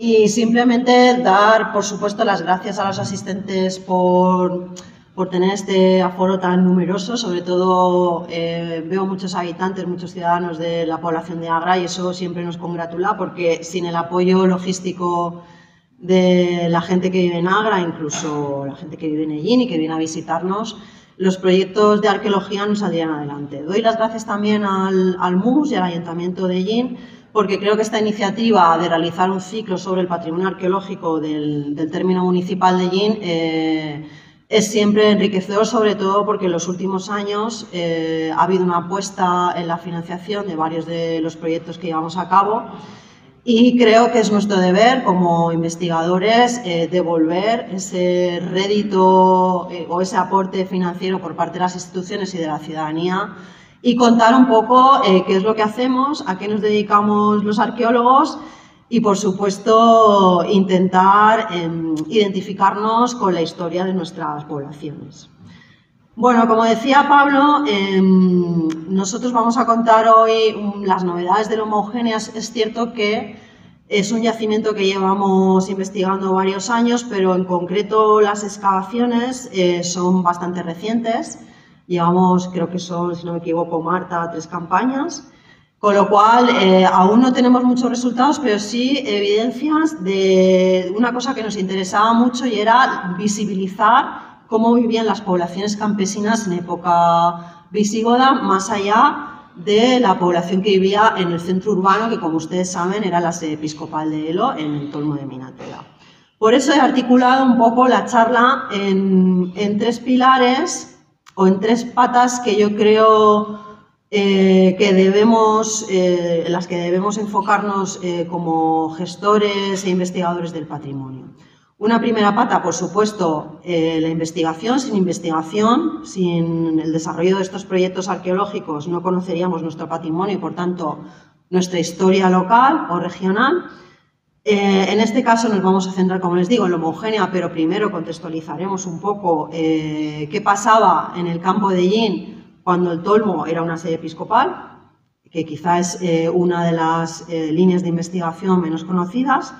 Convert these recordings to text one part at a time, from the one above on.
Y simplemente dar, por supuesto, las gracias a los asistentes por tener este aforo tan numeroso. Sobre todo veo muchos habitantes, muchos ciudadanos de la población de Agra, y eso siempre nos congratula, porque sin el apoyo logístico de la gente que vive en Agra, incluso la gente que vive en Ellín y que viene a visitarnos, los proyectos de arqueología no saldrían adelante. Doy las gracias también al MUS y al Ayuntamiento de Ellín, porque creo que esta iniciativa de realizar un ciclo sobre el patrimonio arqueológico del término municipal de Ellín es siempre enriquecedor, sobre todo porque en los últimos años ha habido una apuesta en la financiación de varios de los proyectos que llevamos a cabo, y creo que es nuestro deber como investigadores devolver ese rédito o ese aporte financiero por parte de las instituciones y de la ciudadanía, y contar un poco qué es lo que hacemos, a qué nos dedicamos los arqueólogos y, por supuesto, intentar identificarnos con la historia de nuestras poblaciones. Bueno, como decía Pablo, nosotros vamos a contar hoy las novedades de Loma Eugenia. Es cierto que es un yacimiento que llevamos investigando varios años, pero en concreto las excavaciones son bastante recientes. Llevamos, creo que son, si no me equivoco, Marta, 3 campañas, con lo cual aún no tenemos muchos resultados, pero sí evidencias de una cosa que nos interesaba mucho, y era visibilizar cómo vivían las poblaciones campesinas en época visigoda, más allá de la población que vivía en el centro urbano, que, como ustedes saben, era la sede episcopal de Elo, en el Tolmo de Minatela. Por eso he articulado un poco la charla en 3 pilares, o en 3 patas que yo creo en las que debemos enfocarnos como gestores e investigadores del patrimonio. Una primera pata, por supuesto, la investigación. Sin investigación, sin el desarrollo de estos proyectos arqueológicos, no conoceríamos nuestro patrimonio y, por tanto, nuestra historia local o regional. En este caso nos vamos a centrar, como les digo, en Loma Eugenia, pero primero contextualizaremos un poco qué pasaba en el campo de Ellín cuando el Tolmo era una sede episcopal, que quizá es una de las líneas de investigación menos conocidas.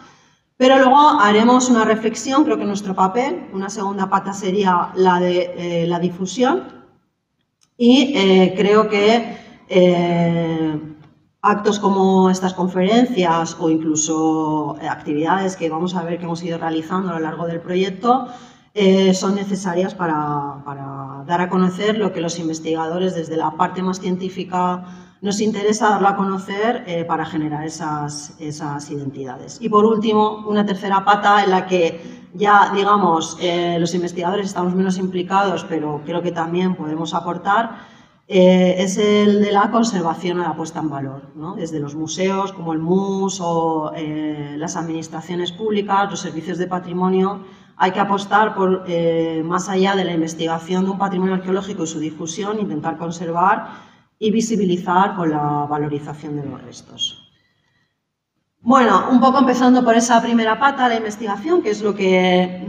Pero luego haremos una reflexión, creo que nuestro papel, una segunda pata sería la de la difusión, y creo que actos como estas conferencias o incluso actividades que vamos a ver que hemos ido realizando a lo largo del proyecto son necesarias para dar a conocer lo que los investigadores desde la parte más científica nos interesa darlo a conocer para generar esas identidades. Y por último, una tercera pata en la que ya, digamos, los investigadores estamos menos implicados, pero creo que también podemos aportar, es el de la conservación o la puesta en valor, ¿no? Desde los museos como el MUS o las administraciones públicas, los servicios de patrimonio, hay que apostar por, más allá de la investigación de un patrimonio arqueológico y su difusión, intentar conservar y visibilizar con la valorización de los restos. Bueno, un poco empezando por esa primera pata, la investigación, que es lo que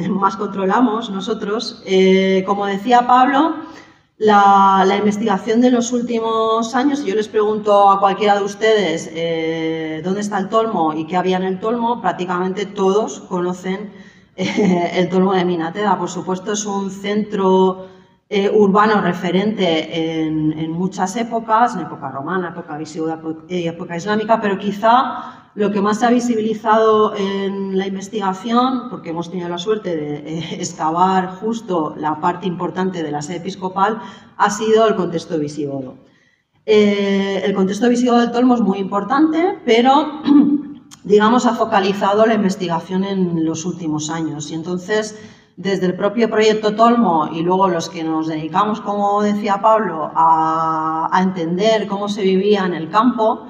más controlamos nosotros. Como decía Pablo, la investigación de los últimos años, si yo les pregunto a cualquiera de ustedes dónde está el Tolmo y qué había en el Tolmo, prácticamente todos conocen el Tolmo de Minatela. Por supuesto, es un centro urbano referente en muchas épocas, en época romana, época visigoda y época islámica, pero quizá lo que más se ha visibilizado en la investigación, porque hemos tenido la suerte de excavar justo la parte importante de la sede episcopal, ha sido el contexto visigodo. El contexto visigodo del Tolmo es muy importante, pero digamos ha focalizado la investigación en los últimos años, y entonces desde el propio proyecto Tolmo y luego los que nos dedicamos, como decía Pablo, a entender cómo se vivía en el campo,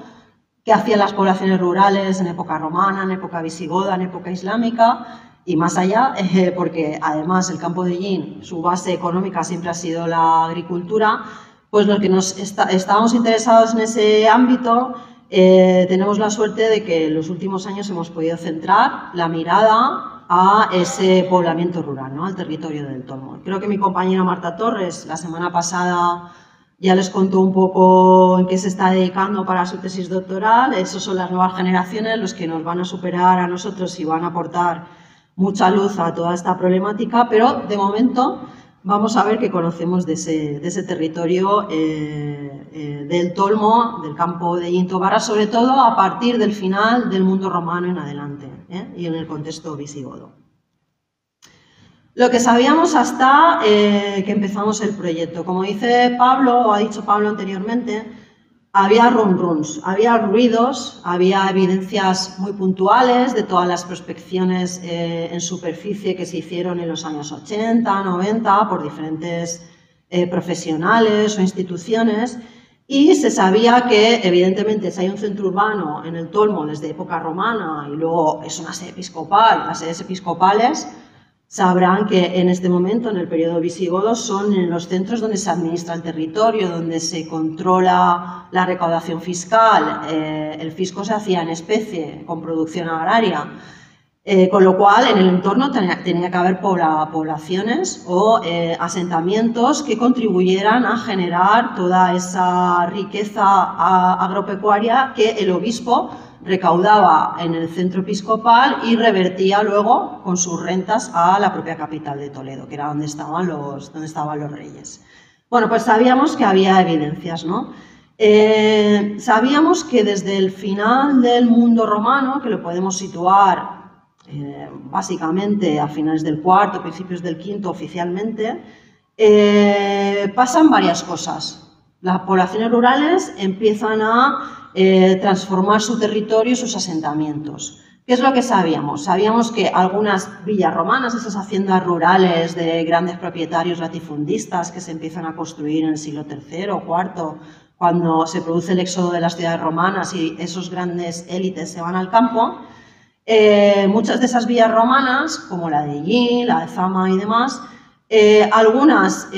qué hacían las poblaciones rurales en época romana, en época visigoda, en época islámica y más allá, porque además el campo de Ellín, su base económica siempre ha sido la agricultura, pues los que estábamos interesados en ese ámbito, tenemos la suerte de que en los últimos años hemos podido centrar la mirada a ese poblamiento rural, ¿no? Al territorio del Tolmo. Creo que mi compañera Marta Torres la semana pasada Ya les contó un poco en qué se está dedicando para su tesis doctoral. Esos son las nuevas generaciones, los que nos van a superar a nosotros y van a aportar mucha luz a toda esta problemática, pero de momento vamos a ver qué conocemos de ese territorio del Tolmo, del campo de Yinto Barra, sobre todo a partir del final del mundo romano en adelante, y en el contexto visigodo. Lo que sabíamos hasta que empezamos el proyecto. Como dice Pablo, o ha dicho Pablo anteriormente, había run-runs, había ruidos, había evidencias muy puntuales de todas las prospecciones en superficie que se hicieron en los años 80, 90 por diferentes profesionales o instituciones, y se sabía que, evidentemente, si hay un centro urbano en el Tolmo desde época romana y luego es una sede episcopal, las sedes episcopales sabrán que en este momento, en el periodo visigodo, son en los centros donde se administra el territorio, donde se controla la recaudación fiscal. El fisco se hacía en especie, con producción agraria, con lo cual en el entorno tenía que haber poblaciones o asentamientos que contribuyeran a generar toda esa riqueza agropecuaria que el obispo recaudaba en el centro episcopal y revertía luego con sus rentas a la propia capital de Toledo, que era donde estaban los reyes. Bueno, pues sabíamos que había evidencias, ¿no? Sabíamos que desde el final del mundo romano, que lo podemos situar básicamente a finales del IV, principios del V oficialmente, pasan varias cosas. Las poblaciones rurales empiezan a transformar su territorio y sus asentamientos. ¿Qué es lo que sabíamos? Sabíamos que algunas villas romanas, esas haciendas rurales de grandes propietarios latifundistas que se empiezan a construir en el siglo III o IV, cuando se produce el éxodo de las ciudades romanas y esos grandes élites se van al campo, muchas de esas villas romanas, como la de Yin, la de Zama y demás, algunas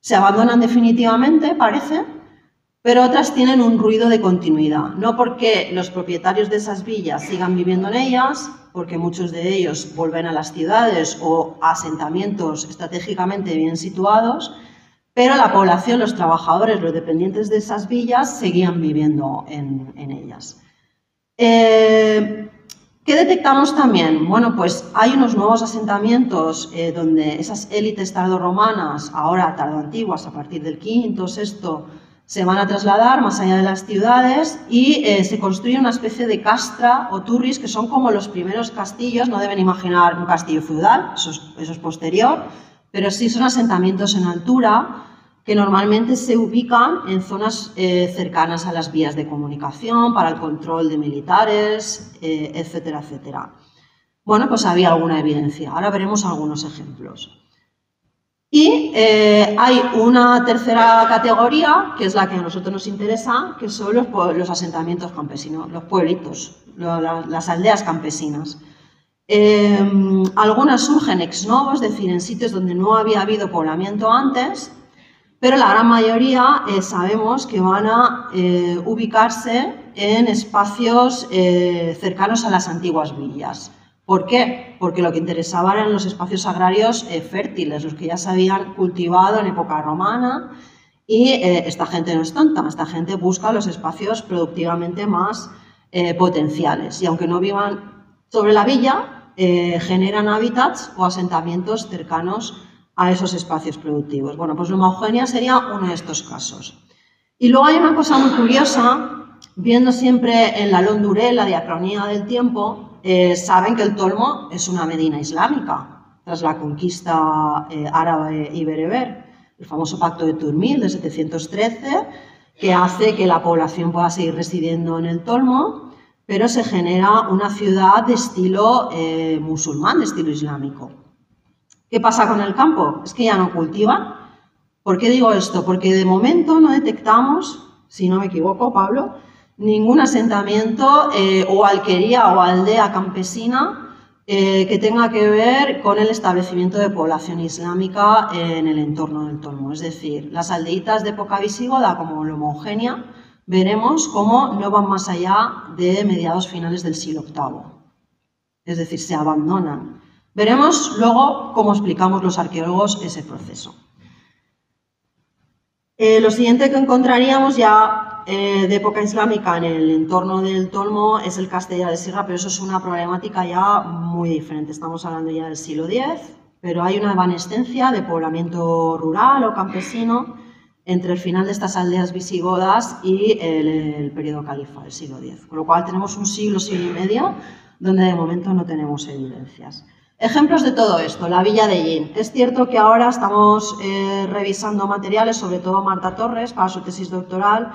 se abandonan definitivamente, parece, pero otras tienen un ruido de continuidad. No porque los propietarios de esas villas sigan viviendo en ellas, porque muchos de ellos vuelven a las ciudades o a asentamientos estratégicamente bien situados, pero la población, los trabajadores, los dependientes de esas villas seguían viviendo en ellas. ¿Qué detectamos también? Bueno, pues hay unos nuevos asentamientos donde esas élites tardorromanas, ahora tardoantiguas, a partir del V, VI, se van a trasladar más allá de las ciudades y se construye una especie de castra o turris, que son como los primeros castillos. No deben imaginar un castillo feudal, eso es posterior, pero sí son asentamientos en altura que normalmente se ubican en zonas cercanas a las vías de comunicación, para el control de militares, etcétera, etcétera. Bueno, pues había alguna evidencia. Ahora veremos algunos ejemplos. Y hay una tercera categoría, que es la que a nosotros nos interesa, que son los asentamientos campesinos, los pueblitos, las aldeas campesinas. Algunas surgen ex novo, es decir, en sitios donde no había habido poblamiento antes, pero la gran mayoría sabemos que van a ubicarse en espacios cercanos a las antiguas villas. ¿Por qué? Porque lo que interesaba eran los espacios agrarios fértiles, los que ya se habían cultivado en época romana, y esta gente no es tonta, esta gente busca los espacios productivamente más potenciales, y aunque no vivan sobre la villa, generan hábitats o asentamientos cercanos a esos espacios productivos. Bueno, pues Loma Eugenia sería uno de estos casos. Y luego hay una cosa muy curiosa, viendo siempre en la Londuré, la diacronía del tiempo, saben que el Tolmo es una medina islámica, tras la conquista árabe y bereber, el famoso Pacto de Turmil de 713, que hace que la población pueda seguir residiendo en el Tolmo, pero se genera una ciudad de estilo musulmán, de estilo islámico. ¿Qué pasa con el campo? Es que ya no cultivan. ¿Por qué digo esto? Porque de momento no detectamos, si no me equivoco, Pablo, ningún asentamiento o alquería o aldea campesina que tenga que ver con el establecimiento de población islámica en el entorno del Tolmo. Es decir, las aldeitas de época visigoda, como Loma Eugenia, veremos cómo no van más allá de mediados finales del siglo VIII. Es decir, se abandonan. Veremos luego cómo explicamos los arqueólogos ese proceso. Lo siguiente que encontraríamos ya de época islámica en el entorno del Tolmo es el Castellar de Sierra, pero eso es una problemática ya muy diferente. Estamos hablando ya del siglo X, pero hay una evanescencia de poblamiento rural o campesino entre el final de estas aldeas visigodas y el periodo califa del siglo X. Con lo cual tenemos un siglo, siglo y medio, donde de momento no tenemos evidencias. Ejemplos de todo esto, la Villa de Llín. Es cierto que ahora estamos revisando materiales, sobre todo Marta Torres, para su tesis doctoral,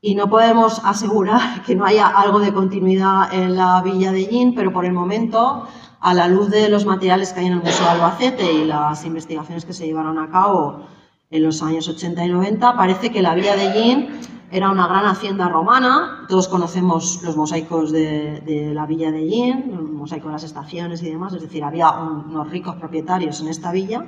y no podemos asegurar que no haya algo de continuidad en la Villa de Llín, pero por el momento, a la luz de los materiales que hay en el Museo de Albacete y las investigaciones que se llevaron a cabo en los años 80 y 90, parece que la Villa de Llín era una gran hacienda romana. Todos conocemos los mosaicos de la Villa de Llín, el mosaico de las estaciones y demás, es decir, había unos ricos propietarios en esta villa,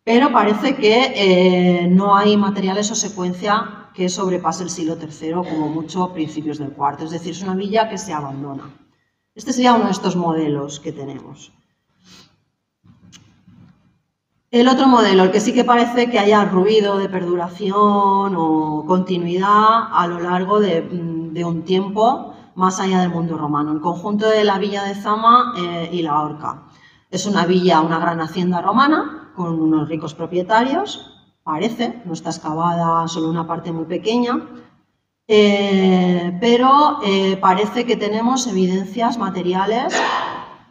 pero parece que no hay materiales o secuencia que sobrepase el siglo III, como mucho principios del IV, es decir, es una villa que se abandona. Este sería uno de estos modelos que tenemos. El otro modelo, el que sí que parece que haya ruido de perduración o continuidad a lo largo de un tiempo más allá del mundo romano, el conjunto de la villa de Zama y la Horca. Es una villa, una gran hacienda romana con unos ricos propietarios, parece, no está excavada solo una parte muy pequeña, pero parece que tenemos evidencias materiales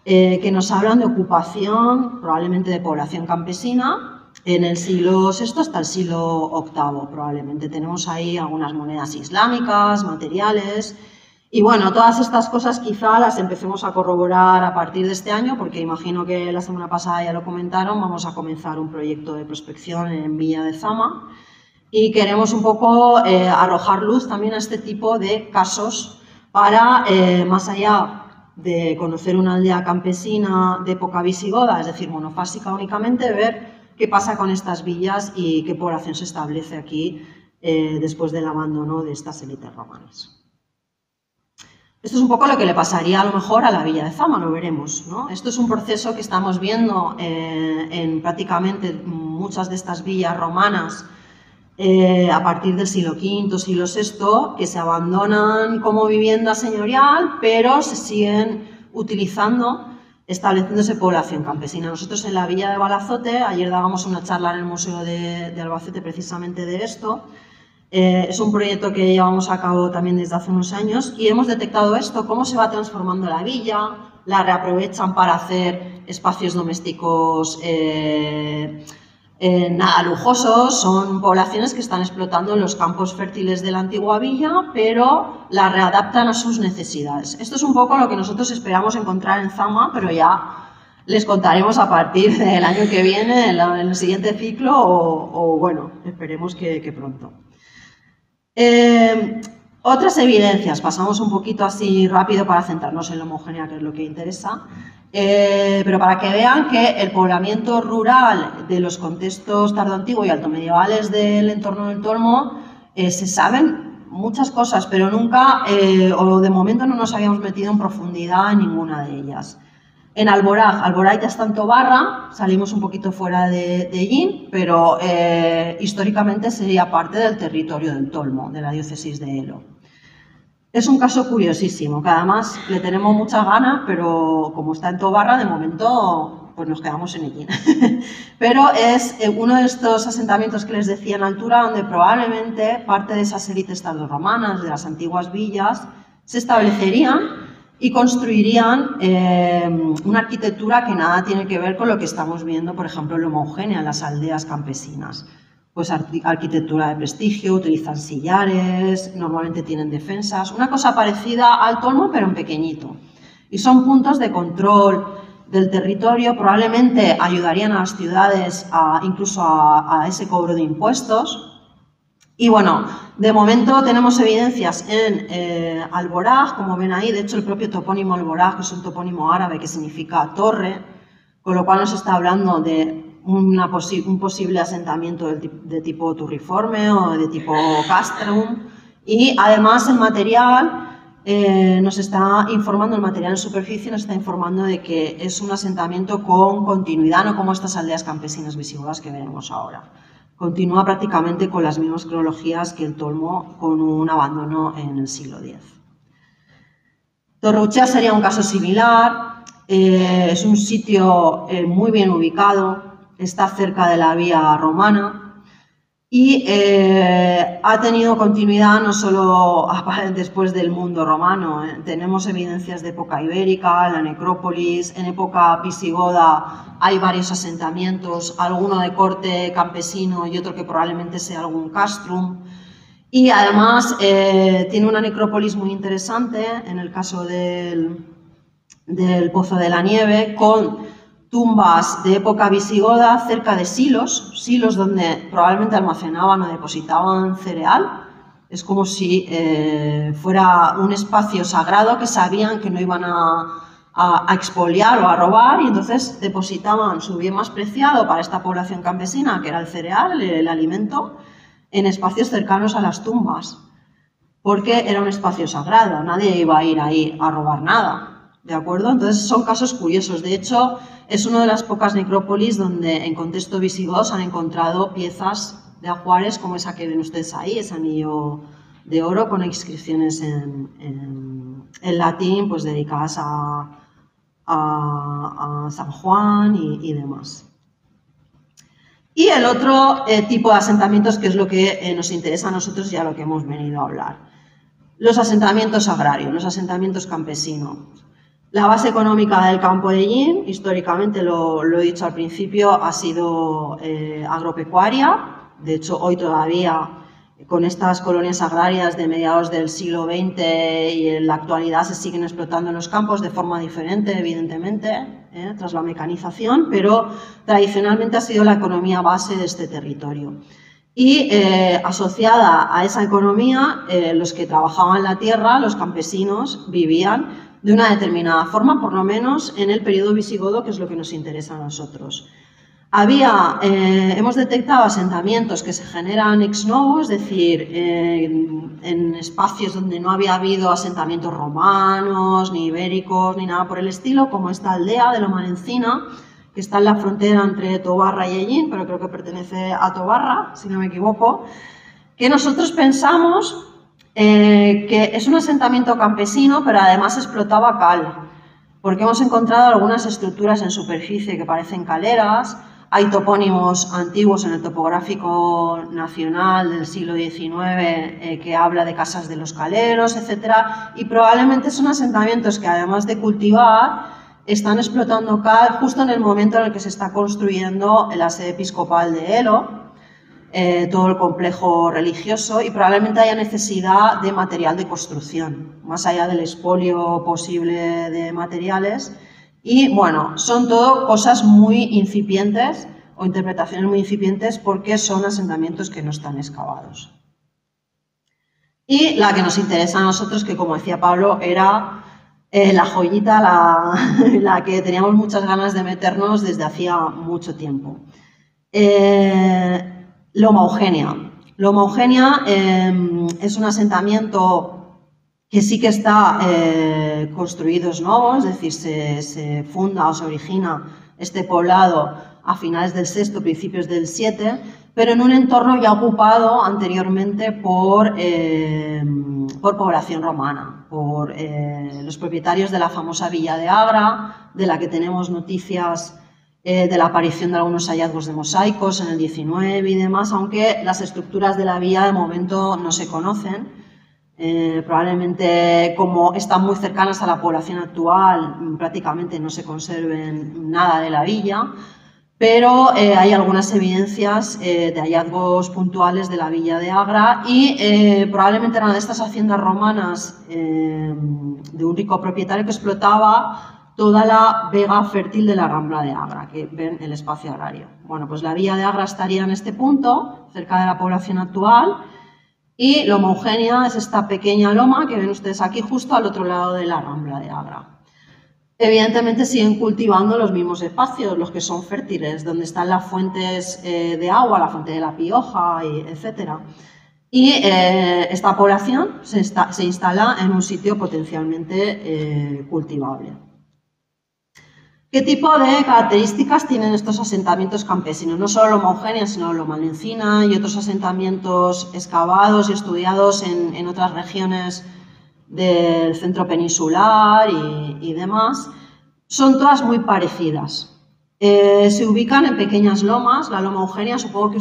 que nos hablan de ocupación, probablemente de población campesina, en el siglo VI hasta el siglo VIII, probablemente. Tenemos ahí algunas monedas islámicas, materiales, y bueno, todas estas cosas quizá las empecemos a corroborar a partir de este año, porque imagino que la semana pasada ya lo comentaron, vamos a comenzar un proyecto de prospección en Villa de Zama, y queremos un poco arrojar luz también a este tipo de casos para, más allá de conocer una aldea campesina de época visigoda, es decir, monofásica únicamente, ver qué pasa con estas villas y qué población se establece aquí después del abandono de estas élites romanas. Esto es un poco lo que le pasaría a lo mejor a la Villa de Zama, lo veremos, ¿no? Esto es un proceso que estamos viendo en prácticamente muchas de estas villas romanas a partir del siglo V, siglo VI, que se abandonan como vivienda señorial, pero se siguen utilizando, estableciéndose población campesina. Nosotros en la villa de Balazote, ayer dábamos una charla en el Museo de Albacete precisamente de esto. Es un proyecto que llevamos a cabo también desde hace unos años y hemos detectado esto, cómo se va transformando la villa, la reaprovechan para hacer espacios domésticos nada lujosos, son poblaciones que están explotando los campos fértiles de la antigua villa, pero la readaptan a sus necesidades. Esto es un poco lo que nosotros esperamos encontrar en Zama, pero ya les contaremos a partir del año que viene, en el siguiente ciclo, o bueno, esperemos que pronto. Otras evidencias, pasamos un poquito así rápido para centrarnos en la homogénea, que es lo que interesa. Pero para que vean que el poblamiento rural de los contextos tardoantiguo y altomedievales del entorno del Tolmo se saben muchas cosas, pero nunca, o de momento no nos habíamos metido en profundidad en ninguna de ellas. En Alboraj ya está en Tobarra, salimos un poquito fuera de Llín, pero históricamente sería parte del territorio del Tolmo, de la diócesis de Elo. Es un caso curiosísimo, que además le tenemos muchas ganas, pero como está en Tobarra, de momento pues nos quedamos en Ellín. Pero es uno de estos asentamientos que les decía en altura, donde probablemente parte de esas élites tardorromanas, de las antiguas villas, se establecerían y construirían una arquitectura que nada tiene que ver con lo que estamos viendo, por ejemplo, en la homogénea en las aldeas campesinas. Pues arquitectura de prestigio, utilizan sillares, normalmente tienen defensas, una cosa parecida al Tolmo pero en pequeñito. Y son puntos de control del territorio, probablemente ayudarían a las ciudades incluso a ese cobro de impuestos. Y bueno, de momento tenemos evidencias en Alboraj, como ven ahí, de hecho el propio topónimo Alboraj es un topónimo árabe que significa torre, con lo cual nos está hablando de un posible asentamiento de tipo turriforme o de tipo castrum, y además el material nos está informando, el material en superficie nos está informando de que es un asentamiento con continuidad, no como estas aldeas campesinas visigodas que veremos ahora. continúa prácticamente con las mismas cronologías que el Tolmo, con un abandono en el siglo X. Torre-Uchea sería un caso similar, es un sitio muy bien ubicado, está cerca de la vía romana y ha tenido continuidad no solo después del mundo romano. Tenemos evidencias de época ibérica, la necrópolis, en época visigoda hay varios asentamientos, alguno de corte campesino y otro que probablemente sea algún castrum. Y además tiene una necrópolis muy interesante en el caso del Pozo de la Nieve, con tumbas de época visigoda cerca de silos donde probablemente almacenaban o depositaban cereal. Es como si fuera un espacio sagrado que sabían que no iban a expoliar o a robar, y entonces depositaban su bien más preciado para esta población campesina, que era el cereal, el alimento, en espacios cercanos a las tumbas, porque era un espacio sagrado, nadie iba a ir ahí a robar nada. ¿De acuerdo? Entonces son casos curiosos. De hecho, es una de las pocas necrópolis donde en contexto visigodo se han encontrado piezas de ajuares como esa que ven ustedes ahí, ese anillo de oro con inscripciones en latín, pues dedicadas a San Juan y demás. Y el otro tipo de asentamientos, que es lo que nos interesa a nosotros y a lo que hemos venido a hablar. Los asentamientos agrarios, los asentamientos campesinos. La base económica del campo de Hellín, históricamente, lo he dicho al principio, ha sido agropecuaria. De hecho, hoy todavía, con estas colonias agrarias de mediados del siglo XX y en la actualidad, se siguen explotando en los campos de forma diferente, evidentemente, tras la mecanización, pero tradicionalmente ha sido la economía base de este territorio. Y asociada a esa economía, los que trabajaban la tierra, los campesinos, vivían de una determinada forma, por lo menos en el periodo visigodo, que es lo que nos interesa a nosotros. Hemos detectado asentamientos que se generan ex novo, es decir, en espacios donde no había habido asentamientos romanos, ni ibéricos, ni nada por el estilo, como esta aldea de Lomarencina, que está en la frontera entre Tobarra y Hellín, pero creo que pertenece a Tobarra, si no me equivoco, que nosotros pensamos que es un asentamiento campesino, pero además explotaba cal, porque hemos encontrado algunas estructuras en superficie que parecen caleras, hay topónimos antiguos en el topográfico nacional del siglo XIX que habla de casas de los caleros, etc. Y probablemente son asentamientos que, además de cultivar, están explotando cal justo en el momento en el que se está construyendo la sede episcopal de Elo, todo el complejo religioso, y probablemente haya necesidad de material de construcción, más allá del expolio posible de materiales. Y bueno, son todo cosas muy incipientes o interpretaciones muy incipientes porque son asentamientos que no están excavados. Y la que nos interesa a nosotros, que como decía Pablo, era la joyita, la que teníamos muchas ganas de meternos desde hacía mucho tiempo. Loma Eugenia. Loma Eugenia es un asentamiento que sí que está construido ex novo, es decir, se funda o se origina este poblado a finales del VI, principios del VII, pero en un entorno ya ocupado anteriormente por población romana, por los propietarios de la famosa villa de Agra, de la que tenemos noticias de la aparición de algunos hallazgos de mosaicos en el XIX y demás, aunque las estructuras de la villa de momento no se conocen. Probablemente, como están muy cercanas a la población actual, prácticamente no se conserven nada de la villa, pero hay algunas evidencias de hallazgos puntuales de la villa de Agra y probablemente eran de estas haciendas romanas de un rico propietario que explotaba toda la vega fértil de la Rambla de Agra, que ven el espacio agrario. Bueno, pues la villa de Agra estaría en este punto, cerca de la población actual, y Loma Eugenia es esta pequeña loma que ven ustedes aquí justo al otro lado de la Rambla de Agra. Evidentemente siguen cultivando los mismos espacios, los que son fértiles, donde están las fuentes de agua, la fuente de la Pioja, etc. Y esta población se instala en un sitio potencialmente cultivable. ¿Qué tipo de características tienen estos asentamientos campesinos? No solo Loma Eugenia, sino Loma Lencina y otros asentamientos excavados y estudiados en otras regiones del centro peninsular y demás. Son todas muy parecidas. Se ubican en pequeñas lomas. La Loma Eugenia, supongo que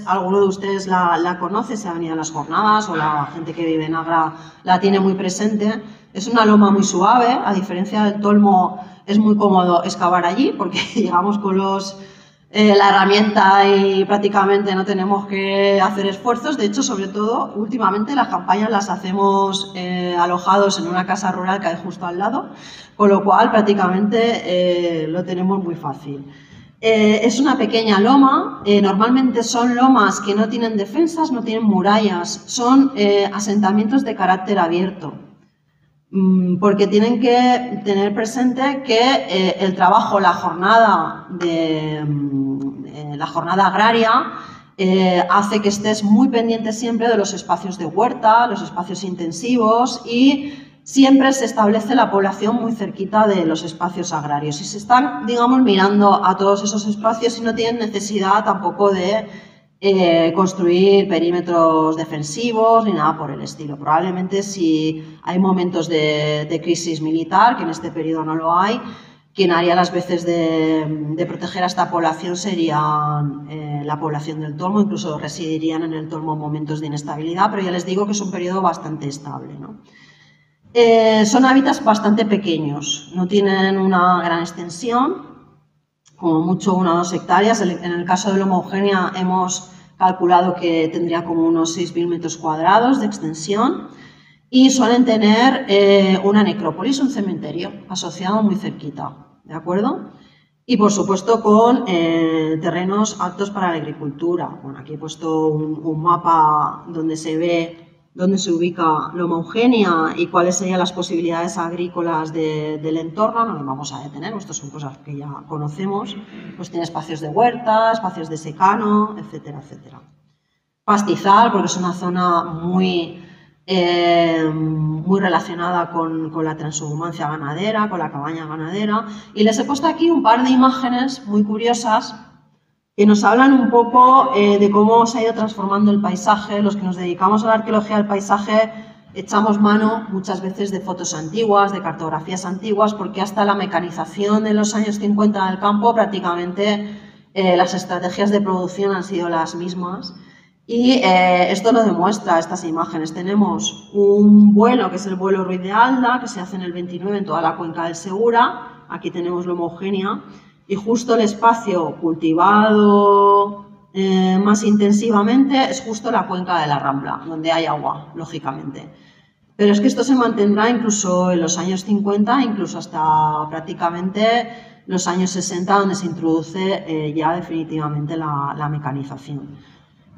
alguno de ustedes la conoce, se ha venido a las jornadas o la gente que vive en Agra la tiene muy presente. Es una loma muy suave, a diferencia del Tolmo es muy cómodo excavar allí porque llegamos con la herramienta y prácticamente no tenemos que hacer esfuerzos. De hecho, sobre todo, últimamente las campañas las hacemos alojados en una casa rural que hay justo al lado, con lo cual prácticamente lo tenemos muy fácil. Es una pequeña loma, normalmente son lomas que no tienen defensas, no tienen murallas, son asentamientos de carácter abierto, porque tienen que tener presente que el trabajo, la jornada agraria hace que estés muy pendiente siempre de los espacios de huerta, los espacios intensivos, y siempre se establece la población muy cerquita de los espacios agrarios y se están, digamos, mirando a todos esos espacios y no tienen necesidad tampoco de construir perímetros defensivos ni nada por el estilo. Probablemente si hay momentos de crisis militar, que en este periodo no lo hay, quien haría las veces de proteger a esta población sería la población del Tolmo, incluso residirían en el Tolmo en momentos de inestabilidad, pero ya les digo que es un periodo bastante estable, ¿no? Son hábitats bastante pequeños, no tienen una gran extensión, como mucho 1 o 2 hectáreas. En el caso de Loma Eugenia hemos calculado que tendría como unos 6.000 metros cuadrados de extensión y suelen tener una necrópolis, un cementerio asociado muy cerquita, ¿de acuerdo? Y por supuesto con terrenos aptos para la agricultura. Bueno, aquí he puesto un mapa donde se ve dónde se ubica Loma Eugenia y cuáles serían las posibilidades agrícolas del entorno. No nos vamos a detener, estas son cosas que ya conocemos. Pues tiene espacios de huerta, espacios de secano, etcétera, etcétera. Pastizal, porque es una zona muy relacionada con la transhumancia ganadera, con la cabaña ganadera. Y les he puesto aquí un par de imágenes muy curiosas que nos hablan un poco de cómo se ha ido transformando el paisaje. Los que nos dedicamos a la arqueología del paisaje echamos mano muchas veces de fotos antiguas, de cartografías antiguas, porque hasta la mecanización de los años 50 del campo prácticamente las estrategias de producción han sido las mismas. Y esto lo demuestra estas imágenes. Tenemos un vuelo, que es el vuelo Ruiz de Alda, que se hace en el 29 en toda la cuenca del Segura. Aquí tenemos Loma Eugenia. Y justo el espacio cultivado más intensivamente es justo la cuenca de la Rambla, donde hay agua, lógicamente. Pero es que esto se mantendrá incluso en los años 50, incluso hasta prácticamente los años 60, donde se introduce ya definitivamente la mecanización.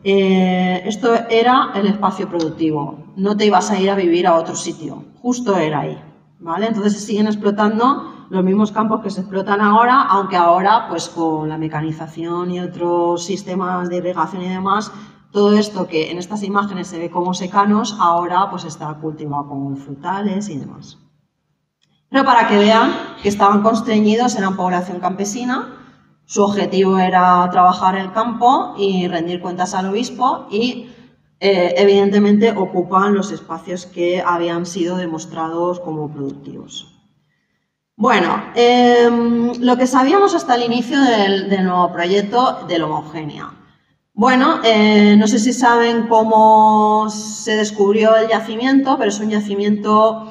Esto era el espacio productivo, no te ibas a ir a vivir a otro sitio, justo era ahí, ¿vale? Entonces se siguen explotando los mismos campos que se explotan ahora, aunque ahora, pues con la mecanización y otros sistemas de irrigación y demás, todo esto que en estas imágenes se ve como secanos, ahora pues está cultivado con frutales y demás. Pero para que vean que estaban constreñidos, eran población campesina, su objetivo era trabajar el campo y rendir cuentas al obispo y evidentemente ocupan los espacios que habían sido demostrados como productivos. Bueno, lo que sabíamos hasta el inicio del nuevo proyecto de Loma Eugenia. Bueno, no sé si saben cómo se descubrió el yacimiento, pero es un yacimiento,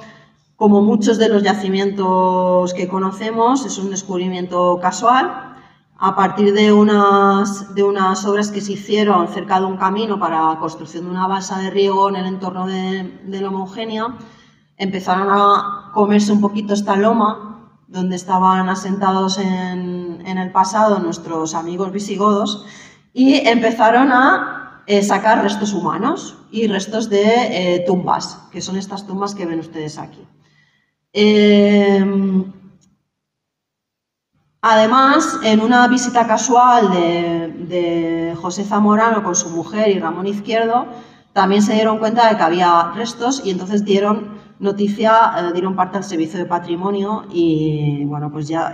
como muchos de los yacimientos que conocemos, es un descubrimiento casual. A partir de unas obras que se hicieron cerca de un camino para la construcción de una balsa de riego en el entorno de Loma Eugenia, empezaron a comerse un poquito esta loma, donde estaban asentados en el pasado nuestros amigos visigodos, y empezaron a sacar restos humanos y restos de tumbas, que son estas tumbas que ven ustedes aquí. Además, en una visita casual de José Zamorano con su mujer y Ramón Izquierdo, también se dieron cuenta de que había restos y entonces dieron noticia dieron parte al Servicio de Patrimonio y bueno, pues ya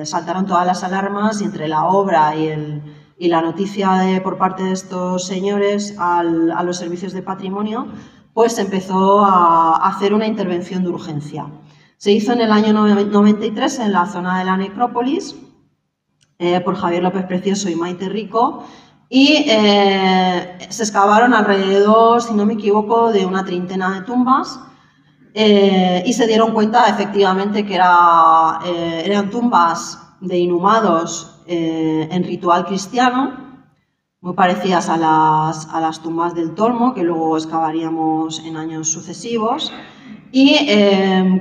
saltaron todas las alarmas y entre la obra y la noticia por parte de estos señores a los servicios de patrimonio, pues se empezó a hacer una intervención de urgencia. Se hizo en el año 93 en la zona de la necrópolis por Javier López Precioso y Maite Rico y se excavaron alrededor, si no me equivoco, de una treintena de tumbas y se dieron cuenta efectivamente que eran tumbas de inhumados en ritual cristiano, muy parecidas a las tumbas del Tolmo, que luego excavaríamos en años sucesivos, y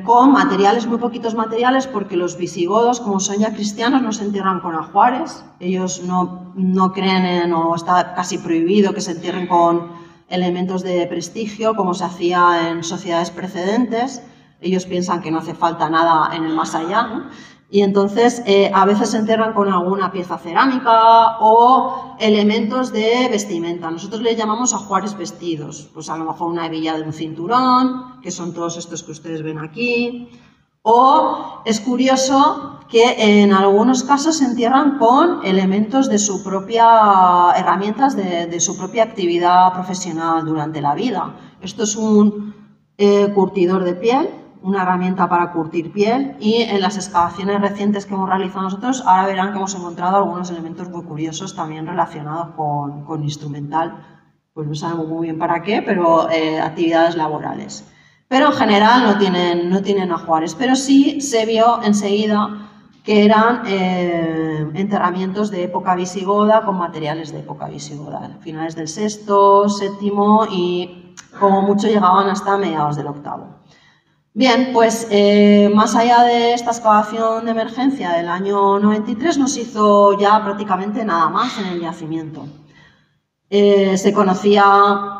con materiales, muy poquitos materiales, porque los visigodos, como son ya cristianos, no se entierran con ajuares. Ellos no creen o está casi prohibido que se entierren con elementos de prestigio, como se hacía en sociedades precedentes. Ellos piensan que no hace falta nada en el más allá, ¿no? Y entonces a veces se entierran con alguna pieza cerámica o elementos de vestimenta. Nosotros les llamamos ajuares vestidos, pues a lo mejor una hebilla de un cinturón, que son todos estos que ustedes ven aquí. O es curioso que en algunos casos se entierran con elementos de su propia, herramientas de su propia actividad profesional durante la vida. Esto es un curtidor de piel, una herramienta para curtir piel, y en las excavaciones recientes que hemos realizado nosotros, ahora verán que hemos encontrado algunos elementos muy curiosos también relacionados con instrumental, pues no sabemos muy bien para qué, pero actividades laborales. Pero en general no tienen ajuares, pero sí se vio enseguida que eran enterramientos de época visigoda con materiales de época visigoda, finales del VI, VII y como mucho llegaban hasta mediados del VIII. Bien, pues más allá de esta excavación de emergencia del año 93 no se hizo ya prácticamente nada más en el yacimiento. Se conocía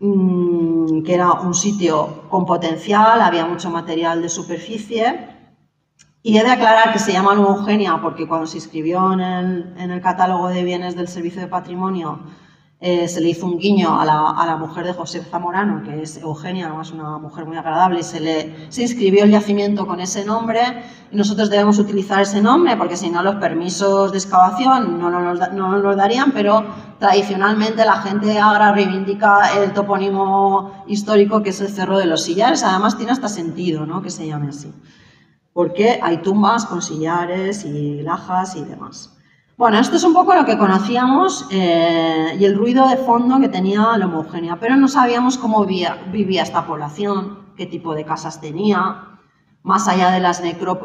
que era un sitio con potencial, había mucho material de superficie y he de aclarar que se llama Nueva Eugenia porque cuando se inscribió en el catálogo de bienes del Servicio de Patrimonio se le hizo un guiño a la mujer de José Zamorano, que es Eugenia, además una mujer muy agradable, y se inscribió el yacimiento con ese nombre y nosotros debemos utilizar ese nombre porque si no los permisos de excavación no nos los darían, pero tradicionalmente la gente agra reivindica el topónimo histórico que es el Cerro de los Sillares, además tiene hasta sentido, ¿no?, que se llame así, porque hay tumbas con sillares y lajas y demás. Bueno, esto es un poco lo que conocíamos y el ruido de fondo que tenía la Eugenia, pero no sabíamos cómo vivía esta población, qué tipo de casas tenía, más allá de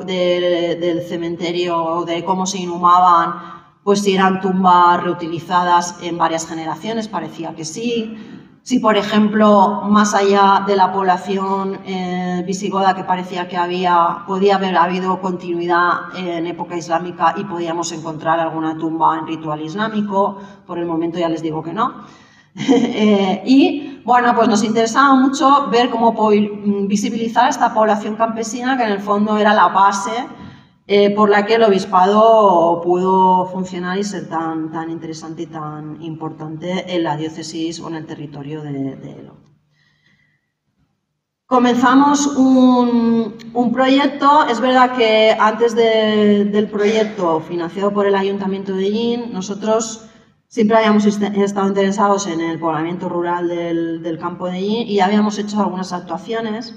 del cementerio, de cómo se inhumaban, pues si eran tumbas reutilizadas en varias generaciones, parecía que sí. Si, por ejemplo, más allá de la población visigoda que parecía que podía haber habido continuidad en época islámica y podíamos encontrar alguna tumba en ritual islámico, por el momento ya les digo que no. Y bueno, pues nos interesaba mucho ver cómo visibilizar esta población campesina que en el fondo era la base por la que el obispado pudo funcionar y ser tan interesante y tan importante en la diócesis o en el territorio de Elo. Comenzamos un proyecto. Es verdad que antes del proyecto financiado por el Ayuntamiento de Ellín, nosotros siempre habíamos estado interesados en el poblamiento rural del campo de Ellín y habíamos hecho algunas actuaciones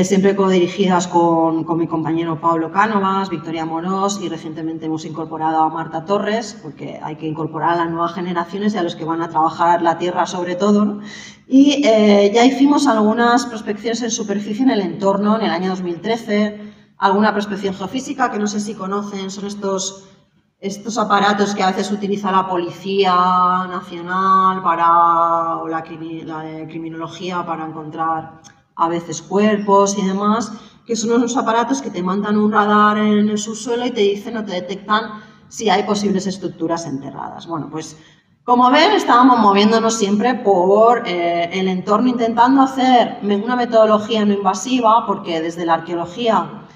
siempre codirigidas con mi compañero Pablo Cánovas, Victoria Morós y recientemente hemos incorporado a Marta Torres porque hay que incorporar a las nuevas generaciones y a los que van a trabajar la tierra sobre todo, ¿no? Y ya hicimos algunas prospecciones en superficie en el entorno en el año 2013, alguna prospección geofísica que no sé si conocen, son estos aparatos que a veces utiliza la Policía Nacional o la criminología para encontrar a veces cuerpos y demás, que son unos aparatos que te mandan un radar en el subsuelo y te dicen o te detectan si hay posibles estructuras enterradas. Bueno, pues como ven, estábamos moviéndonos siempre por el entorno, intentando hacer una metodología no invasiva, porque desde la arqueología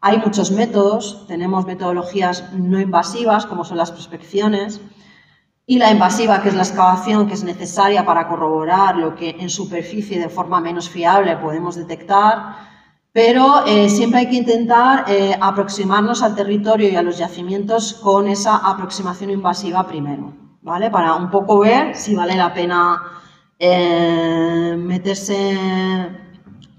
hay muchos métodos, tenemos metodologías no invasivas, como son las prospecciones, y la invasiva, que es la excavación, que es necesaria para corroborar lo que en superficie de forma menos fiable podemos detectar, pero siempre hay que intentar aproximarnos al territorio y a los yacimientos con esa aproximación invasiva primero, ¿vale? Para un poco ver si vale la pena meterse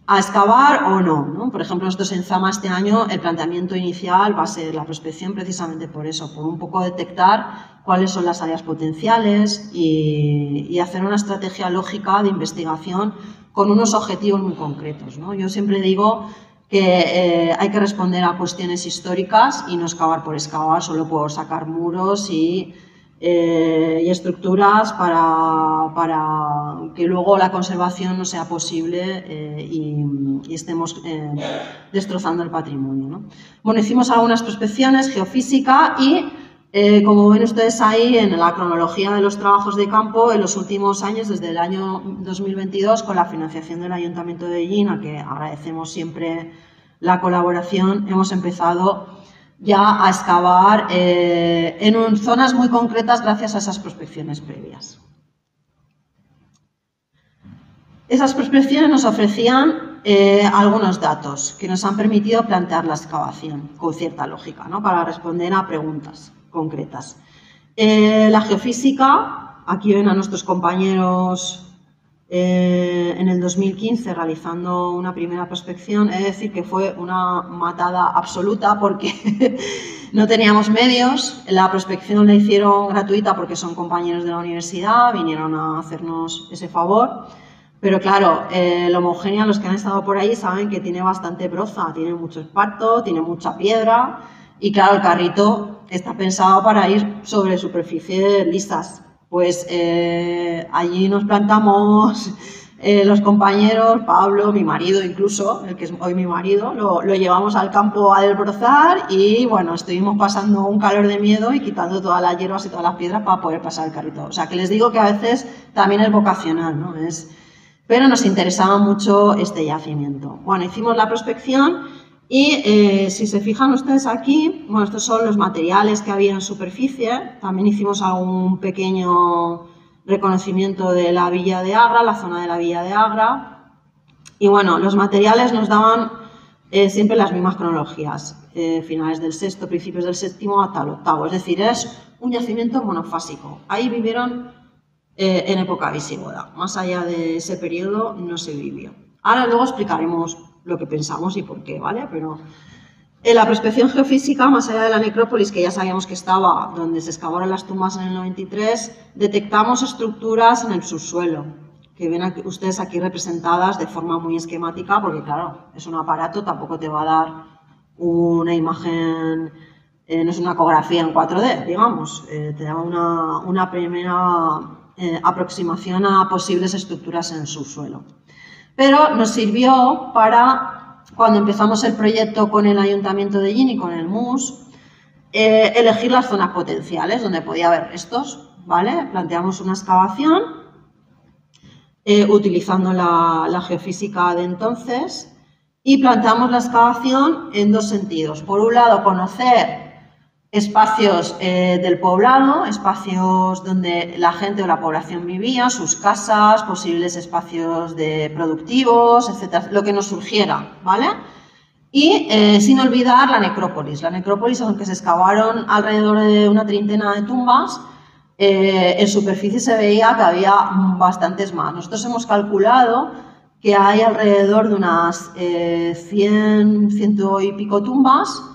a excavar o no, ¿no? Por ejemplo, nosotros en Zama este año el planteamiento inicial va a ser la prospección precisamente por eso, por un poco detectar cuáles son las áreas potenciales y hacer una estrategia lógica de investigación con unos objetivos muy concretos, ¿no? Yo siempre digo que hay que responder a cuestiones históricas y no excavar por excavar, solo por sacar muros y estructuras para que luego la conservación no sea posible y estemos destrozando el patrimonio, ¿no? Bueno, hicimos algunas prospecciones, geofísica y como ven ustedes ahí en la cronología de los trabajos de campo, en los últimos años, desde el año 2022, con la financiación del Ayuntamiento de Bejín, a que agradecemos siempre la colaboración, hemos empezado ya a excavar en zonas muy concretas gracias a esas prospecciones previas. Esas prospecciones nos ofrecían algunos datos que nos han permitido plantear la excavación con cierta lógica, ¿no? Para responder a preguntas concretas. La geofísica, aquí ven a nuestros compañeros en el 2015 realizando una primera prospección, es decir, que fue una matada absoluta porque no teníamos medios. La prospección la hicieron gratuita porque son compañeros de la universidad, vinieron a hacernos ese favor. Pero claro, la homogénea, los que han estado por ahí saben que tiene bastante broza, tiene mucho esparto, tiene mucha piedra y claro, el carrito está pensado para ir sobre superficies lisas. Pues allí nos plantamos los compañeros, Pablo, mi marido incluso, el que es hoy mi marido, lo llevamos al campo a desbrozar y bueno, estuvimos pasando un calor de miedo y quitando todas las hierbas y todas las piedras para poder pasar el carrito. O sea, que les digo que a veces también es vocacional, ¿no? Pero nos interesaba mucho este yacimiento. Bueno, hicimos la prospección y si se fijan ustedes aquí, bueno, estos son los materiales que había en superficie. También hicimos algún pequeño reconocimiento de la Villa de Agra, la zona de la Villa de Agra. Y bueno, los materiales nos daban siempre las mismas cronologías, finales del sexto, principios del séptimo hasta el octavo. Es decir, es un yacimiento monofásico. Ahí vivieron en época visigoda. Más allá de ese periodo no se vivió. Ahora luego explicaremos lo que pensamos y por qué, ¿vale? Pero en la prospección geofísica, más allá de la necrópolis, que ya sabíamos que estaba donde se excavaron las tumbas en el 93, detectamos estructuras en el subsuelo, que ven aquí, ustedes aquí representadas de forma muy esquemática, porque claro, es un aparato, tampoco te va a dar una imagen, no es una ecografía en 4D, digamos, te da una primera aproximación a posibles estructuras en el subsuelo. Pero nos sirvió para, cuando empezamos el proyecto con el Ayuntamiento de Bejín y con el MUS, elegir las zonas potenciales donde podía haber restos, ¿vale? Planteamos una excavación utilizando la geofísica de entonces y planteamos la excavación en dos sentidos. Por un lado, conocer espacios del poblado, espacios donde la gente o la población vivía, sus casas, posibles espacios productivos, etcétera, lo que nos surgiera, ¿vale? Y sin olvidar la necrópolis. La necrópolis, aunque se excavaron alrededor de una treintena de tumbas, en superficie se veía que había bastantes más. Nosotros hemos calculado que hay alrededor de unas 100 y pico tumbas,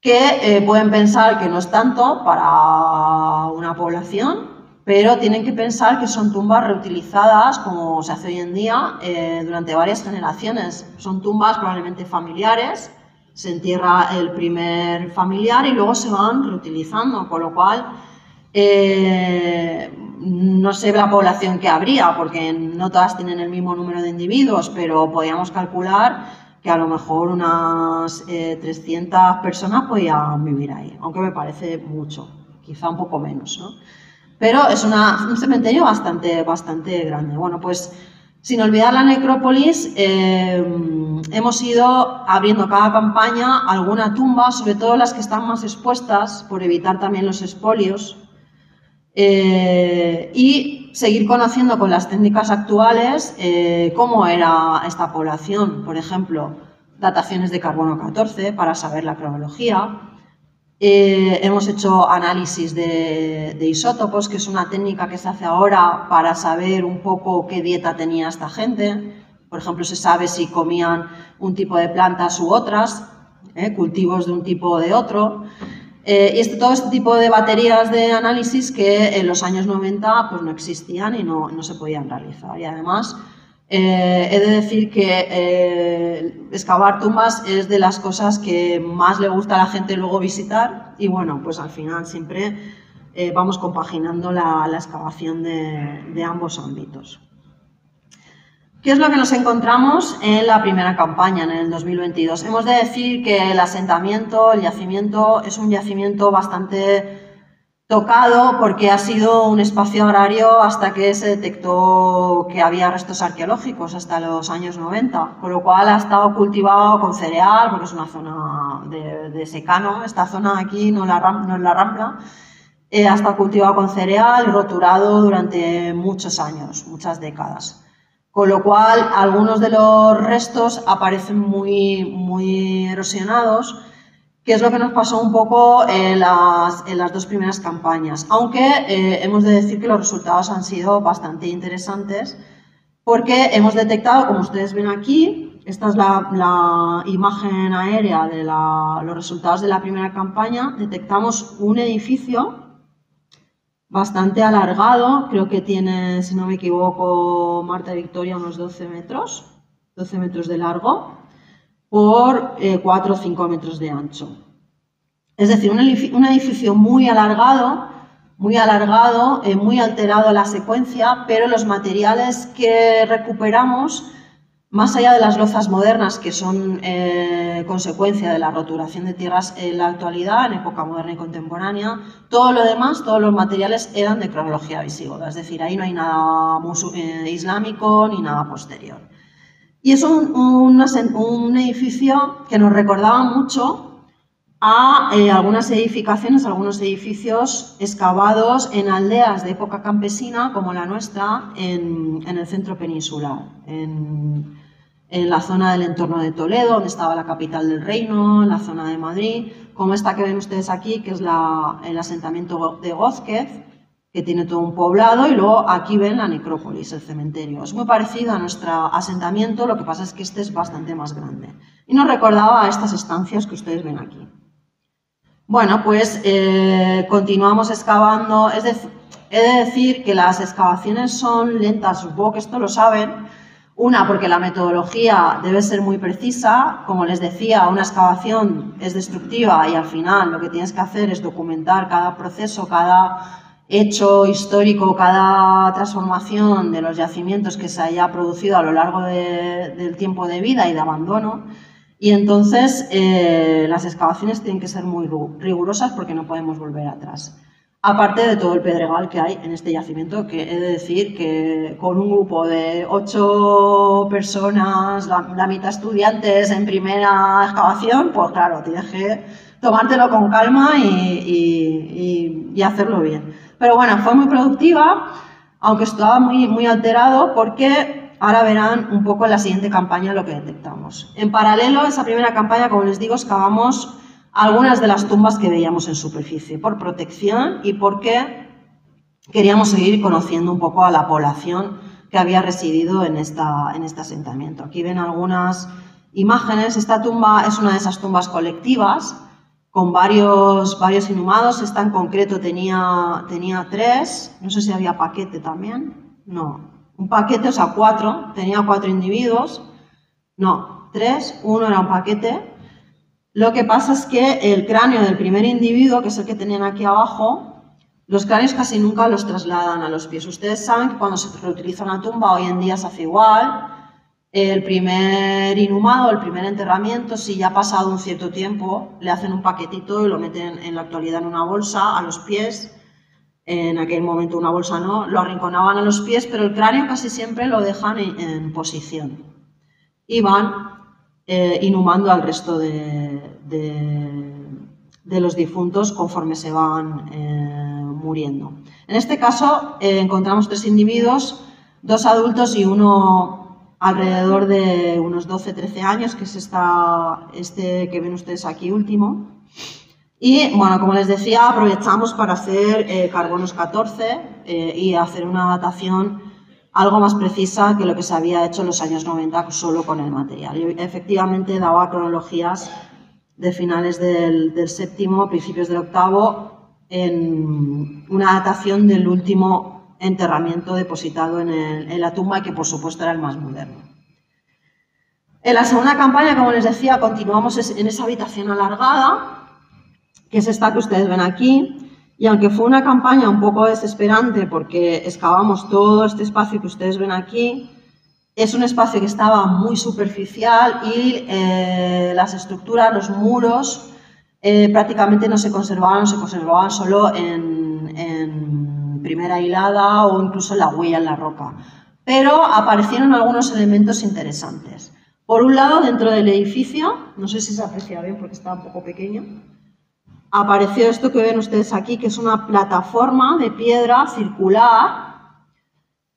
que pueden pensar que no es tanto para una población, pero tienen que pensar que son tumbas reutilizadas, como se hace hoy en día, durante varias generaciones. Son tumbas probablemente familiares, se entierra el primer familiar y luego se van reutilizando, con lo cual no sé la población que habría, porque no todas tienen el mismo número de individuos, pero podríamos calcular que a lo mejor unas 300 personas podían vivir ahí, aunque me parece mucho, quizá un poco menos, ¿no? Pero es un cementerio bastante grande. Bueno, pues sin olvidar la necrópolis, hemos ido abriendo cada campaña alguna tumba, sobre todo las que están más expuestas, por evitar también los expolios. y seguir conociendo con las técnicas actuales cómo era esta población. Por ejemplo, dataciones de carbono 14 para saber la cronología. Hemos hecho análisis de isótopos, que es una técnica que se hace ahora para saber un poco qué dieta tenía esta gente. Por ejemplo, se sabe si comían un tipo de plantas u otras, cultivos de un tipo o de otro. Y todo este tipo de baterías de análisis que en los años 90 pues, no existían y no se podían realizar. Y además, he de decir que excavar tumbas es de las cosas que más le gusta a la gente luego visitar y bueno, pues al final siempre vamos compaginando la excavación de ambos ámbitos. ¿Qué es lo que nos encontramos en la primera campaña, en el 2022? Hemos de decir que el asentamiento, el yacimiento, es un yacimiento bastante tocado porque ha sido un espacio agrario hasta que se detectó que había restos arqueológicos, hasta los años 90, con lo cual ha estado cultivado con cereal, porque es una zona de secano, esta zona aquí no es la Rambla, ha estado cultivado con cereal y roturado durante muchos años, muchas décadas. Con lo cual, algunos de los restos aparecen muy erosionados, que es lo que nos pasó un poco en las dos primeras campañas. Aunque hemos de decir que los resultados han sido bastante interesantes, porque hemos detectado, como ustedes ven aquí, esta es la imagen aérea de los resultados de la primera campaña, detectamos un edificio bastante alargado, creo que tiene, si no me equivoco, Marta Victoria, unos 12 metros de largo, por 4 o 5 metros de ancho. Es decir, un edificio muy alargado, muy alterado la secuencia, pero los materiales que recuperamos, más allá de las lozas modernas, que son consecuencia de la roturación de tierras en la actualidad, en época moderna y contemporánea, todo lo demás, todos los materiales eran de cronología visigoda, es decir, ahí no hay nada islámico ni nada posterior. Y es un edificio que nos recordaba mucho a algunas edificaciones, algunos edificios excavados en aldeas de época campesina, como la nuestra, en el centro peninsular, en la zona del entorno de Toledo, donde estaba la capital del reino, en la zona de Madrid, como esta que ven ustedes aquí, que es el asentamiento de Gózquez, que tiene todo un poblado, y luego aquí ven la necrópolis, el cementerio. Es muy parecido a nuestro asentamiento, lo que pasa es que este es bastante más grande. Y nos recordaba a estas estancias que ustedes ven aquí. Bueno, pues continuamos excavando. He de decir que las excavaciones son lentas, supongo que esto lo saben. Una, porque la metodología debe ser muy precisa. Como les decía, una excavación es destructiva y al final lo que tienes que hacer es documentar cada proceso, cada hecho histórico, cada transformación de los yacimientos que se haya producido a lo largo del tiempo de vida y de abandono. Y entonces las excavaciones tienen que ser muy rigurosas porque no podemos volver atrás. Aparte de todo el pedregal que hay en este yacimiento, que he de decir que con un grupo de 8 personas, la mitad estudiantes en primera excavación, pues claro, tienes que tomártelo con calma y hacerlo bien. Pero bueno, fue muy productiva, aunque estaba muy alterado, porque ahora verán un poco en la siguiente campaña lo que detectamos. En paralelo a esa primera campaña, como les digo, excavamos algunas de las tumbas que veíamos en superficie, por protección y porque queríamos seguir conociendo un poco a la población que había residido en este asentamiento. Aquí ven algunas imágenes. Esta tumba es una de esas tumbas colectivas con varios inhumados. Esta en concreto tenía 3, no sé si había paquete también, no, un paquete, o sea 4, tenía 4 individuos, no, 3, uno era un paquete. Lo que pasa es que el cráneo del primer individuo, que es el que tenían aquí abajo, los cráneos casi nunca los trasladan a los pies. Ustedes saben que cuando se reutiliza una tumba hoy en día se hace igual. El primer inhumado, el primer enterramiento, si ya ha pasado un cierto tiempo, le hacen un paquetito y lo meten en la actualidad en una bolsa a los pies. En aquel momento una bolsa no, lo arrinconaban a los pies, pero el cráneo casi siempre lo dejan en posición. Y van inhumando al resto de los difuntos conforme se van muriendo. En este caso encontramos 3 individuos, 2 adultos y uno alrededor de unos 12-13 años, que es este que ven ustedes aquí último. Y bueno, como les decía, aprovechamos para hacer carbonos 14 y hacer una datación algo más precisa que lo que se había hecho en los años 90 solo con el material. Y efectivamente daba cronologías de finales del séptimo, principios del octavo, en una datación del último enterramiento depositado en la tumba, que por supuesto era el más moderno. En la segunda campaña, como les decía, continuamos en esa habitación alargada, que es esta que ustedes ven aquí, y aunque fue una campaña un poco desesperante porque excavamos todo este espacio que ustedes ven aquí, es un espacio que estaba muy superficial y las estructuras, los muros, prácticamente no se conservaban solo en primera hilada o incluso en la huella en la roca. Pero aparecieron algunos elementos interesantes. Por un lado, dentro del edificio, no sé si se aprecia bien porque está un poco pequeño, apareció esto que ven ustedes aquí, que es una plataforma de piedra circular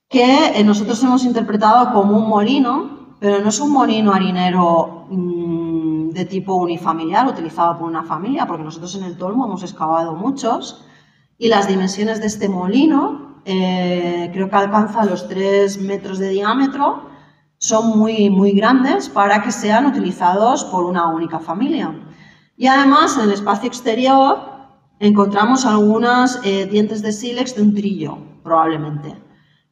que nosotros hemos interpretado como un molino, pero no es un molino harinero de tipo unifamiliar, utilizado por una familia, porque nosotros en el Tolmo hemos excavado muchos, y las dimensiones de este molino creo que alcanza los 3 metros de diámetro, son muy grandes para que sean utilizados por una única familia. Y además, en el espacio exterior encontramos algunos dientes de sílex de un trillo, probablemente.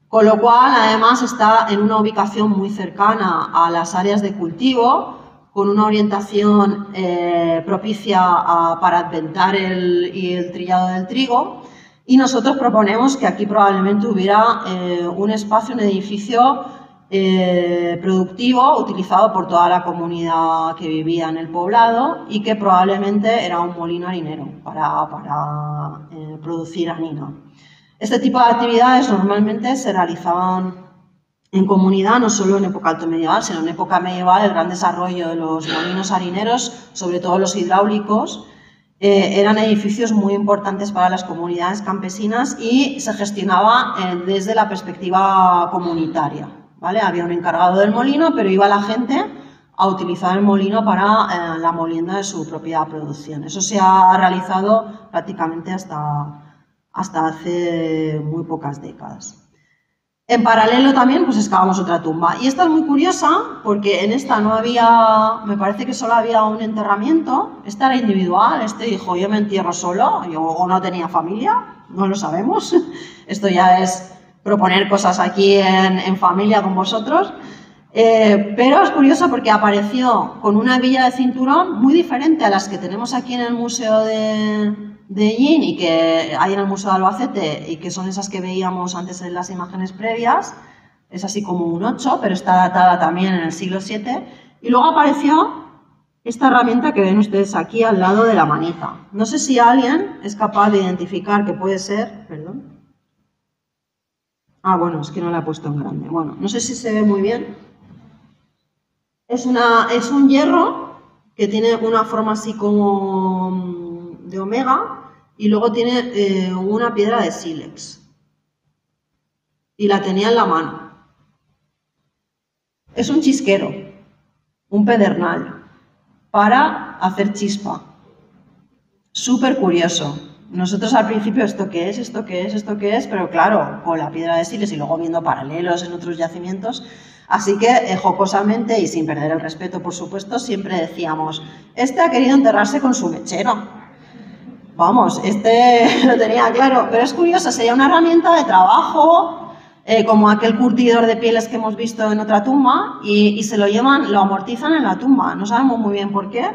Con lo cual, además, está en una ubicación muy cercana a las áreas de cultivo, con una orientación propicia para adventar el trillado del trigo. Y nosotros proponemos que aquí probablemente hubiera un espacio, un edificio productivo utilizado por toda la comunidad que vivía en el poblado y que probablemente era un molino harinero para producir harina. Este tipo de actividades normalmente se realizaban en comunidad, no solo en época alto medieval, sino en época medieval. El gran desarrollo de los molinos harineros, sobre todo los hidráulicos, eran edificios muy importantes para las comunidades campesinas y se gestionaba desde la perspectiva comunitaria, ¿vale? Había un encargado del molino, pero iba la gente a utilizar el molino para la molienda de su propia producción. Eso se ha realizado prácticamente hasta hace muy pocas décadas. En paralelo también pues excavamos otra tumba. Y esta es muy curiosa porque en esta no había, me parece que solo había un enterramiento. Esta era individual, este dijo yo me entierro solo, o no tenía familia, no lo sabemos. Esto ya es proponer cosas aquí en familia con vosotros. Pero es curioso porque apareció con una hebilla de cinturón muy diferente a las que tenemos aquí en el Museo de Ellín y que hay en el Museo de Albacete y que son esas que veíamos antes en las imágenes previas. Es así como un 8, pero está datada también en el siglo VII. Y luego apareció esta herramienta que ven ustedes aquí al lado de la manija. No sé si alguien es capaz de identificar que puede ser, perdón. Ah, bueno, es que no la he puesto en grande. Bueno, no sé si se ve muy bien. Es un hierro que tiene una forma así como de omega y luego tiene una piedra de sílex. Y la tenía en la mano. Es un chisquero, un pedernal, para hacer chispa. Súper curioso. Nosotros al principio, ¿esto qué es? ¿Esto qué es? ¿Esto qué es? Pero claro, con la piedra de sílex y luego viendo paralelos en otros yacimientos. Así que, jocosamente y sin perder el respeto, por supuesto, siempre decíamos, este ha querido enterrarse con su mechero. Vamos, este lo tenía claro. Pero es curioso, sería una herramienta de trabajo, como aquel curtidor de pieles que hemos visto en otra tumba, y se lo llevan, lo amortizan en la tumba. No sabemos muy bien por qué,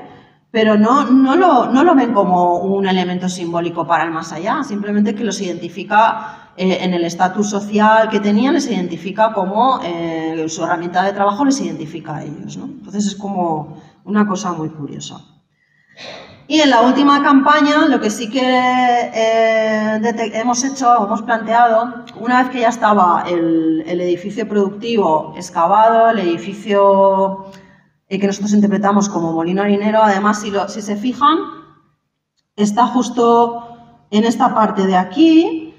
pero no lo ven como un elemento simbólico para el más allá, simplemente que los identifica en el estatus social que tenían, les identifica como su herramienta de trabajo les identifica a ellos, ¿no? Entonces es como una cosa muy curiosa. Y en la última campaña lo que sí que hemos planteado, una vez que ya estaba el edificio productivo excavado, el edificio que nosotros interpretamos como molino harinero, además si se fijan, está justo en esta parte de aquí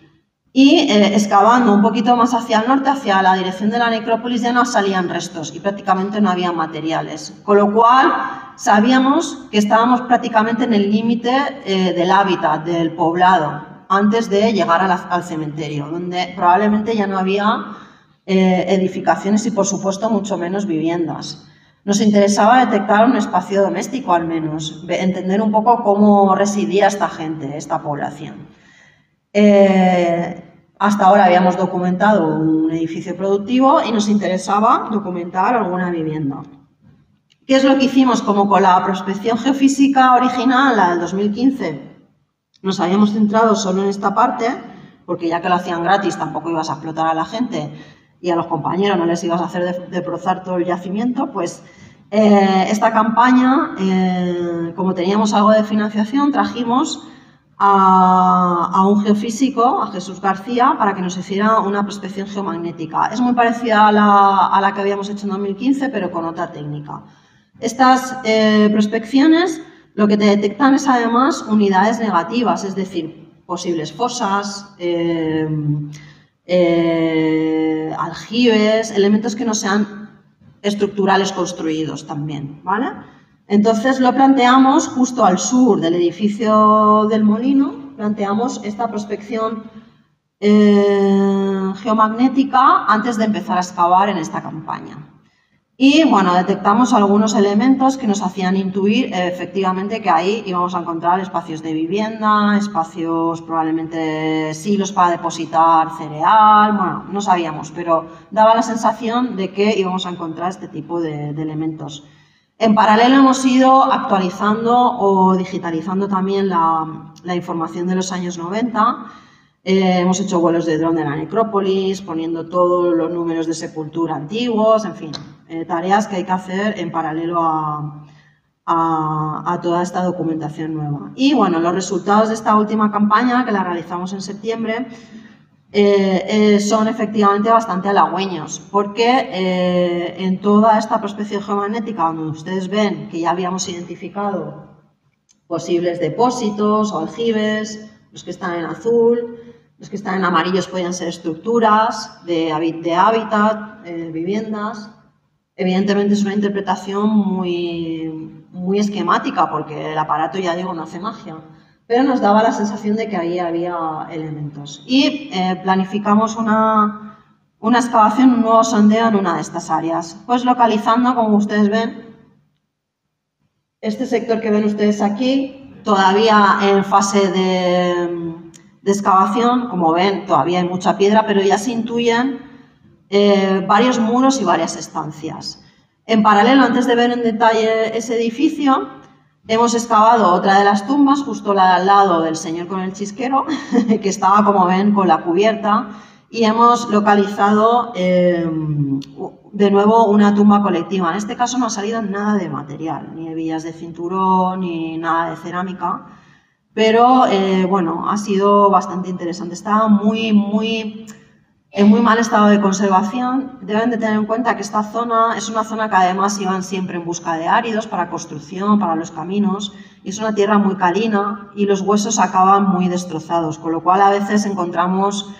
y excavando un poquito más hacia el norte, hacia la dirección de la necrópolis, ya no salían restos y prácticamente no había materiales. Con lo cual sabíamos que estábamos prácticamente en el límite del hábitat, del poblado, antes de llegar al cementerio, donde probablemente ya no había edificaciones y, por supuesto, mucho menos viviendas. Nos interesaba detectar un espacio doméstico, al menos, entender un poco cómo residía esta gente, esta población. Hasta ahora habíamos documentado un edificio productivo y nos interesaba documentar alguna vivienda. ¿Qué es lo que hicimos? Como con la prospección geofísica original, la del 2015, nos habíamos centrado solo en esta parte, porque ya que lo hacían gratis tampoco ibas a explotar a la gente y a los compañeros no les ibas a hacer destrozar todo el yacimiento, pues esta campaña, como teníamos algo de financiación, trajimos a un geofísico, a Jesús García, para que nos hiciera una prospección geomagnética. Es muy parecida a la que habíamos hecho en 2015, pero con otra técnica. Estas prospecciones lo que te detectan es además unidades negativas, es decir, posibles fosas, aljibes, elementos que no sean estructurales construidos también, ¿vale? Entonces lo planteamos justo al sur del edificio del molino, planteamos esta prospección geomagnética antes de empezar a excavar en esta campaña. Y bueno, detectamos algunos elementos que nos hacían intuir efectivamente que ahí íbamos a encontrar espacios de vivienda, espacios probablemente silos para depositar cereal, bueno, no sabíamos, pero daba la sensación de que íbamos a encontrar este tipo de elementos. En paralelo hemos ido actualizando o digitalizando también la información de los años 90. Hemos hecho vuelos de dron de la necrópolis, poniendo todos los números de sepultura antiguos, en fin, tareas que hay que hacer en paralelo a toda esta documentación nueva. Y bueno, los resultados de esta última campaña, que la realizamos en septiembre, son efectivamente bastante halagüeños, porque en toda esta prospección geomagnética, donde ustedes ven que ya habíamos identificado posibles depósitos o aljibes, los que están en azul, los que están en amarillos podían ser estructuras de hábitat, viviendas. Evidentemente es una interpretación muy esquemática, porque el aparato, ya digo, no hace magia, pero nos daba la sensación de que ahí había elementos. Y planificamos una excavación, un nuevo sondeo en una de estas áreas, pues localizando, como ustedes ven, este sector que ven ustedes aquí, todavía en fase de excavación. Como ven, todavía hay mucha piedra, pero ya se intuyen varios muros y varias estancias. En paralelo, antes de ver en detalle ese edificio, hemos excavado otra de las tumbas, justo la de al lado del señor con el chisquero, que estaba, como ven, con la cubierta, y hemos localizado de nuevo una tumba colectiva. En este caso no ha salido nada de material, ni hebillas de cinturón, ni nada de cerámica, pero bueno, ha sido bastante interesante. Estaba en muy mal estado de conservación. Deben de tener en cuenta que esta zona es una zona que además iban siempre en busca de áridos para construcción, para los caminos, y es una tierra muy calina y los huesos acaban muy destrozados, con lo cual a veces encontramos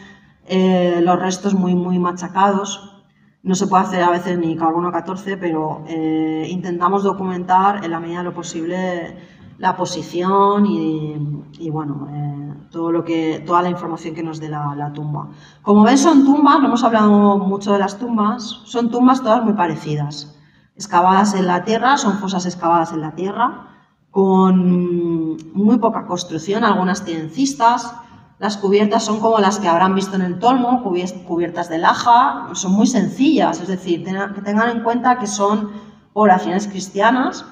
los restos muy machacados. No se puede hacer a veces ni carbono 14, pero intentamos documentar en la medida de lo posible la posición y bueno, toda la información que nos dé la tumba. Como ven, son tumbas, no hemos hablado mucho de las tumbas, son tumbas todas muy parecidas, excavadas en la tierra, son fosas excavadas en la tierra, con muy poca construcción, algunas tienen cistas. Las cubiertas son como las que habrán visto en el Tolmo, cubiertas de laja, son muy sencillas, es decir, que tengan en cuenta que son poblaciones cristianas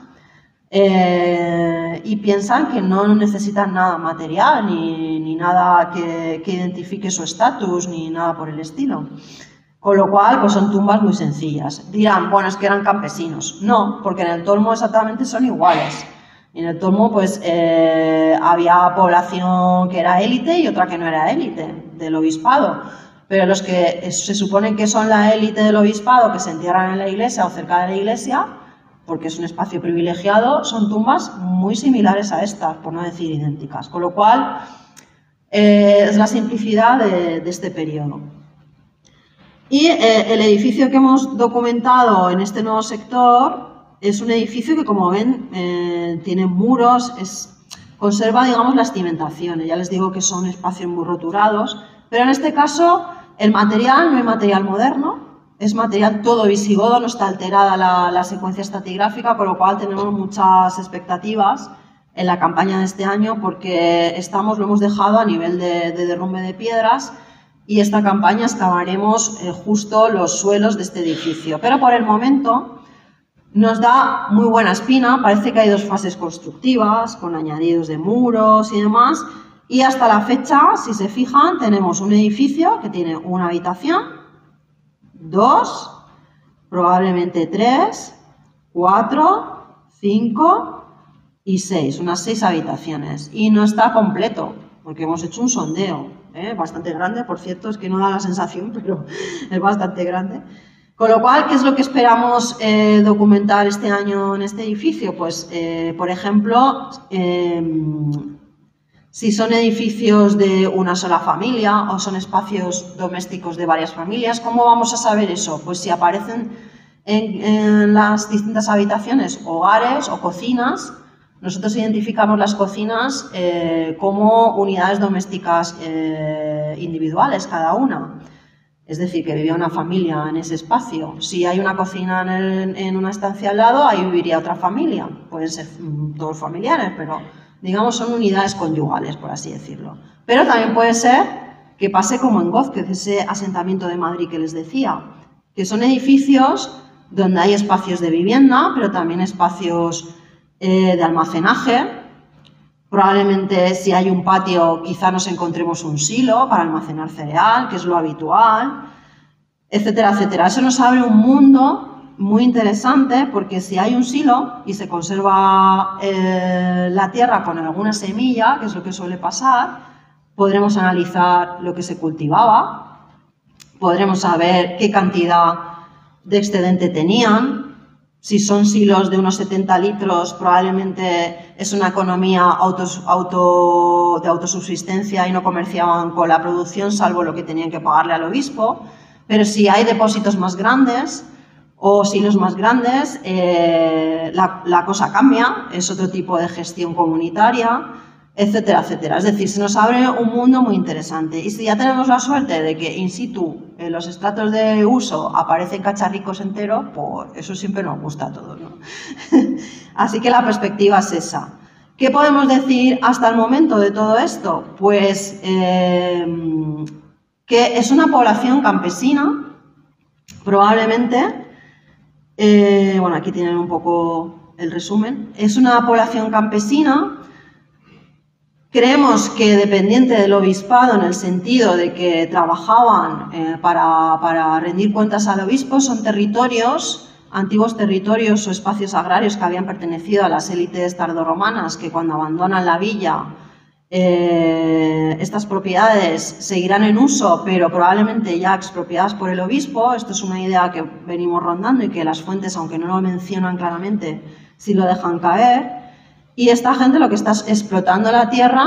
y piensan que no necesitan nada material, ni nada que identifique su estatus, ni nada por el estilo. Con lo cual, pues son tumbas muy sencillas. Dirán, bueno, es que eran campesinos. No, porque en el Tolmo exactamente son iguales. En el Tolmo pues había población que era élite y otra que no era élite del obispado, pero los que se supone que son la élite del obispado, que se entierran en la iglesia o cerca de la iglesia, porque es un espacio privilegiado, son tumbas muy similares a estas, por no decir idénticas. Con lo cual, Es la simplicidad de este periodo. Y el edificio que hemos documentado en este nuevo sector es un edificio que, como ven, tiene muros, conserva, digamos, las cimentaciones. Ya les digo que son espacios muy roturados, pero en este caso el material no es material moderno, es material todo visigodo, no está alterada la secuencia estratigráfica, con lo cual tenemos muchas expectativas en la campaña de este año porque lo hemos dejado a nivel de derrumbe de piedras y esta campaña excavaremos justo los suelos de este edificio. Pero por el momento nos da muy buena espina, parece que hay dos fases constructivas con añadidos de muros y demás, y hasta la fecha, si se fijan, tenemos un edificio que tiene una habitación, 2, probablemente 3, 4, 5 y 6, unas 6 habitaciones, y no está completo, porque hemos hecho un sondeo, bastante grande, por cierto, es que no da la sensación, pero es bastante grande. Con lo cual, ¿qué es lo que esperamos documentar este año en este edificio? Pues, por ejemplo, si son edificios de una sola familia o son espacios domésticos de varias familias, ¿cómo vamos a saber eso? Pues si aparecen en las distintas habitaciones hogares o cocinas, nosotros identificamos las cocinas como unidades domésticas individuales, cada una. Es decir, que vivía una familia en ese espacio. Si hay una cocina en una estancia al lado, ahí viviría otra familia. Pueden ser todos familiares, pero digamos son unidades conyugales, por así decirlo. Pero también puede ser que pase como en Gózquez, ese asentamiento de Madrid que les decía, que son edificios donde hay espacios de vivienda, pero también espacios de almacenaje. Probablemente si hay un patio quizá nos encontremos un silo para almacenar cereal, que es lo habitual, etcétera, etcétera. Eso nos abre un mundo muy interesante porque si hay un silo y se conserva la tierra con alguna semilla, que es lo que suele pasar, podremos analizar lo que se cultivaba, podremos saber qué cantidad de excedente tenían. Si son silos de unos 70 litros, probablemente es una economía de autosubsistencia y no comerciaban con la producción, salvo lo que tenían que pagarle al obispo. Pero si hay depósitos más grandes o silos más grandes, la cosa cambia, es otro tipo de gestión comunitaria, etcétera, etcétera. Es decir, se nos abre un mundo muy interesante. Y si ya tenemos la suerte de que in situ en los estratos de uso aparecen cacharricos enteros, pues eso siempre nos gusta a todos, ¿no? Así que la perspectiva es esa. ¿Qué podemos decir hasta el momento de todo esto? Pues que es una población campesina, probablemente, bueno, aquí tienen un poco el resumen, es una población campesina. Creemos que dependiente del obispado en el sentido de que trabajaban para rendir cuentas al obispo, son territorios, antiguos territorios o espacios agrarios que habían pertenecido a las élites tardorromanas que cuando abandonan la villa estas propiedades seguirán en uso, pero probablemente ya expropiadas por el obispo. Esto es una idea que venimos rondando y que las fuentes, aunque no lo mencionan claramente, sí lo dejan caer. Y esta gente lo que está es explotando la tierra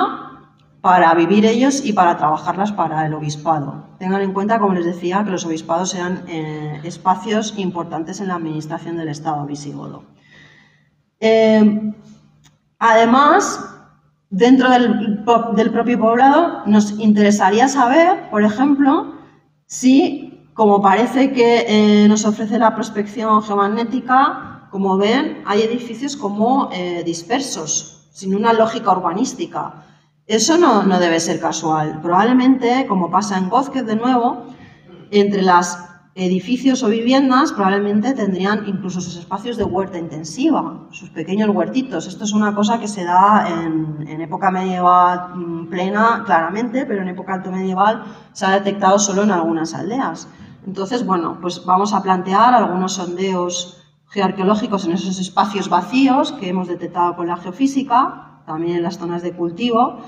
para vivir ellos y para trabajarlas para el obispado. Tengan en cuenta, como les decía, que los obispados eran espacios importantes en la administración del Estado visigodo. Además, dentro del propio poblado nos interesaría saber, por ejemplo, si, como parece que nos ofrece la prospección geomagnética, como ven, hay edificios como dispersos, sin una lógica urbanística. Eso no debe ser casual. Probablemente, como pasa en Gózquez de nuevo, entre los edificios o viviendas probablemente tendrían incluso sus espacios de huerta intensiva, sus pequeños huertitos. Esto es una cosa que se da en época medieval plena, claramente, pero en época alto medieval se ha detectado solo en algunas aldeas. Entonces, bueno, pues vamos a plantear algunos sondeos geoarqueológicos en esos espacios vacíos que hemos detectado con la geofísica, también en las zonas de cultivo,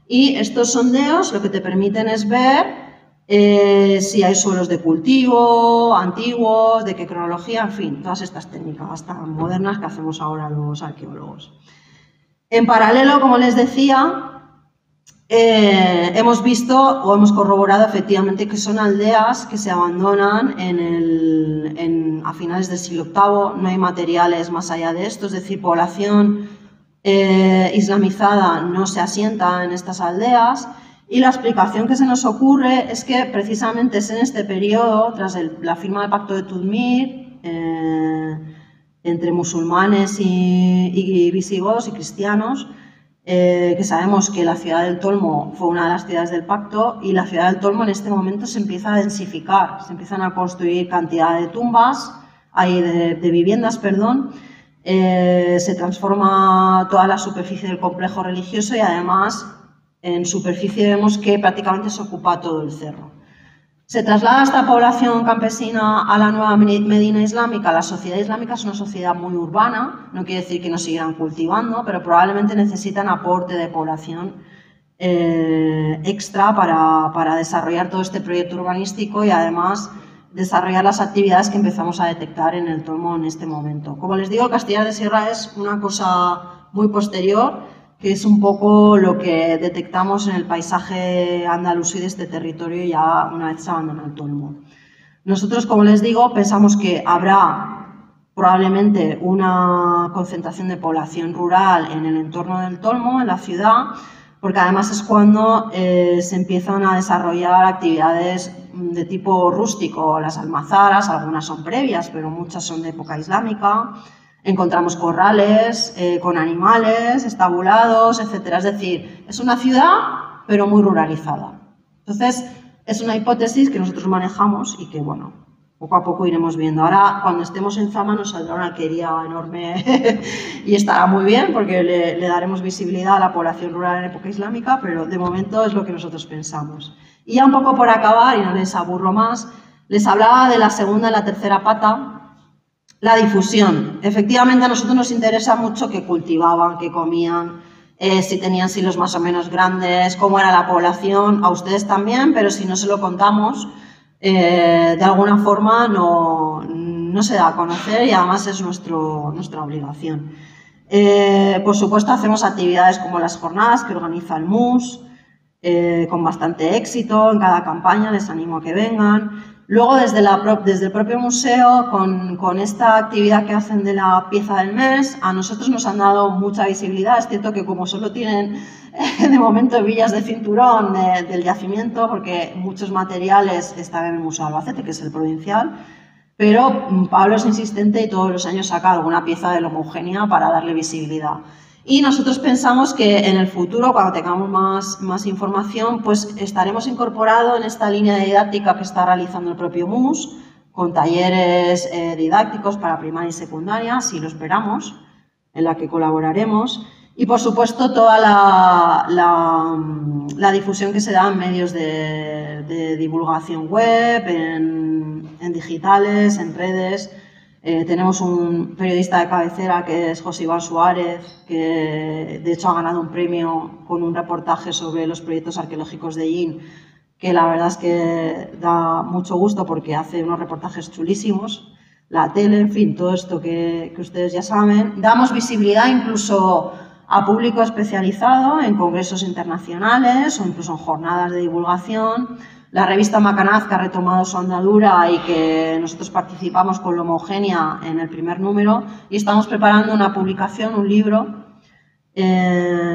y estos sondeos lo que te permiten es ver si hay suelos de cultivo, antiguos, de qué cronología, en fin, todas estas técnicas tan modernas que hacemos ahora los arqueólogos. En paralelo, como les decía, hemos visto o hemos corroborado efectivamente que son aldeas que se abandonan a finales del siglo VIII, no hay materiales más allá de esto, es decir, población islamizada no se asienta en estas aldeas, y la explicación que se nos ocurre es que precisamente es en este periodo, tras la firma del Pacto de Tudmir, entre musulmanes y visigodos y cristianos, que sabemos que la ciudad del Tolmo fue una de las ciudades del pacto, y la ciudad del Tolmo en este momento se empieza a densificar, se empiezan a construir cantidad de tumbas, de viviendas, perdón, se transforma toda la superficie del complejo religioso, y además en superficie vemos que prácticamente se ocupa todo el cerro. Se traslada esta población campesina a la nueva Medina islámica. La sociedad islámica es una sociedad muy urbana, no quiere decir que no siguieran cultivando, pero probablemente necesitan aporte de población extra para desarrollar todo este proyecto urbanístico y además desarrollar las actividades que empezamos a detectar en el Tolmo en este momento. Como les digo, Castellar de Sierra es una cosa muy posterior, que es un poco lo que detectamos en el paisaje andalusí de este territorio ya una vez se abandona el Tolmo. Nosotros, como les digo, pensamos que habrá probablemente una concentración de población rural en el entorno del Tolmo, en la ciudad, porque además es cuando se empiezan a desarrollar actividades de tipo rústico. Las almazaras, algunas son previas, pero muchas son de época islámica. Encontramos corrales con animales, estabulados, etc. Es decir, es una ciudad, pero muy ruralizada. Entonces, es una hipótesis que nosotros manejamos y que, bueno, poco a poco iremos viendo. Ahora, cuando estemos en Zama, nos saldrá una alquería enorme y estará muy bien, porque le daremos visibilidad a la población rural en época islámica, pero de momento es lo que nosotros pensamos. Y ya un poco por acabar, y no les aburro más, les hablaba de la segunda y la tercera pata. La difusión. Efectivamente, a nosotros nos interesa mucho qué cultivaban, qué comían, si tenían silos más o menos grandes, cómo era la población, a ustedes también, pero si no se lo contamos, de alguna forma no se da a conocer, y además es nuestra obligación. Por supuesto, hacemos actividades como las jornadas que organiza el MUS, con bastante éxito en cada campaña, les animo a que vengan. Luego, desde el propio museo, con esta actividad que hacen de la pieza del mes, a nosotros nos han dado mucha visibilidad. Es cierto que como solo tienen de momento villas de cinturón del yacimiento, porque muchos materiales están en el Museo Albacete, que es el provincial, pero Pablo es insistente y todos los años saca alguna pieza de la Homogénea para darle visibilidad. Y nosotros pensamos que en el futuro, cuando tengamos más información, pues estaremos incorporados en esta línea de didáctica que está realizando el propio MUS, con talleres didácticos para primaria y secundaria, si lo esperamos, en la que colaboraremos. Y, por supuesto, toda la difusión que se da en medios de divulgación web, en digitales, en redes. Tenemos un periodista de cabecera que es José Iván Suárez, que de hecho ha ganado un premio con un reportaje sobre los proyectos arqueológicos de Yin, que la verdad es que da mucho gusto porque hace unos reportajes chulísimos. La tele, en fin, todo esto que ustedes ya saben. Damos visibilidad incluso a público especializado en congresos internacionales o incluso en jornadas de divulgación. La revista Macanaz, que ha retomado su andadura y que nosotros participamos con la Homogénea en el primer número, y estamos preparando una publicación, un libro,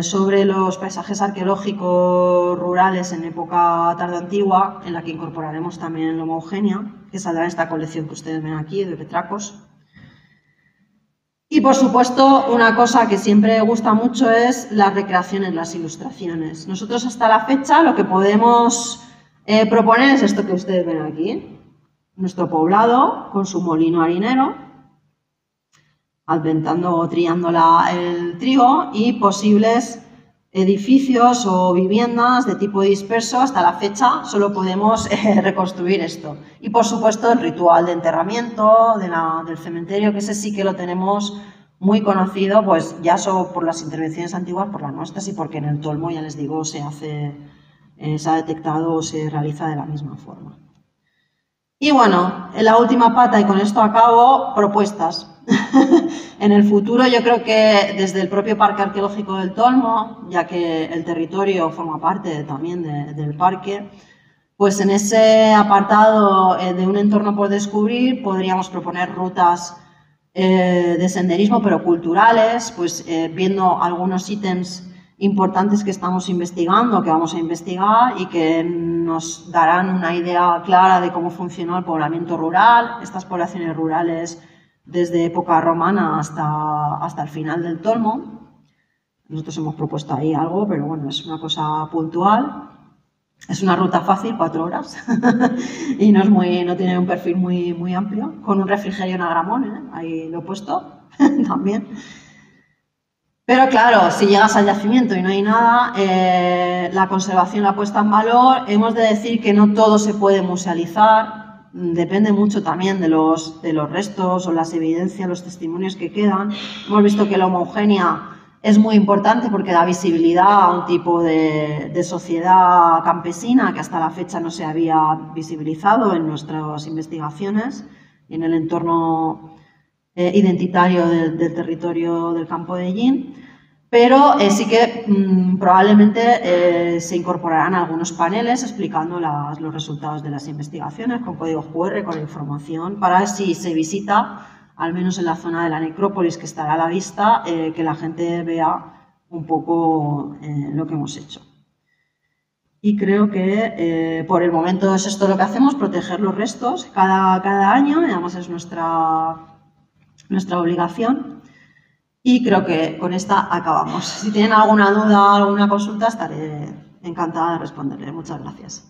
sobre los paisajes arqueológicos rurales en época tardoantigua, en la que incorporaremos también la Homogénea, que saldrá en esta colección que ustedes ven aquí, de Petracos. Y, por supuesto, una cosa que siempre gusta mucho es las recreaciones, las ilustraciones. Nosotros, hasta la fecha, lo que podemos proponer es esto que ustedes ven aquí, nuestro poblado con su molino harinero, adventando o trillando el trigo, y posibles edificios o viviendas de tipo disperso. Hasta la fecha solo podemos reconstruir esto. Y, por supuesto, el ritual de enterramiento del cementerio, que ese sí que lo tenemos muy conocido, pues ya solo por las intervenciones antiguas, por las nuestras, y porque en el Tolmo, ya les digo, se ha detectado o se realiza de la misma forma. Y bueno, en la última pata, y con esto acabo, propuestas. En el futuro yo creo que desde el propio Parque Arqueológico del Tolmo, ya que el territorio forma parte también del parque, pues en ese apartado de un entorno por descubrir podríamos proponer rutas de senderismo, pero culturales, pues viendo algunos ítems importantes que estamos investigando, que vamos a investigar y que nos darán una idea clara de cómo funcionó el poblamiento rural, estas poblaciones rurales desde época romana hasta el final del Tolmo. Nosotros hemos propuesto ahí algo, pero bueno, es una cosa puntual. Es una ruta fácil, 4 horas, y no tiene un perfil muy amplio, con un refrigerio en Agramón, ahí lo he puesto también. Pero claro, si llegas al yacimiento y no hay nada, la conservación, la puesta en valor, hemos de decir que no todo se puede musealizar, depende mucho también de los restos o las evidencias, los testimonios que quedan. Hemos visto que la homogénea es muy importante porque da visibilidad a un tipo de sociedad campesina que hasta la fecha no se había visibilizado en nuestras investigaciones y en el entorno identitario del territorio del campo de Ellín, pero sí que probablemente se incorporarán algunos paneles explicando los resultados de las investigaciones con código QR, con información, para si se visita, al menos en la zona de la necrópolis que estará a la vista, que la gente vea un poco lo que hemos hecho. Y creo que por el momento es esto lo que hacemos, proteger los restos cada año, además es nuestra obligación. Y creo que con esta acabamos. Si tienen alguna duda, alguna consulta, estaré encantada de responderle. Muchas gracias.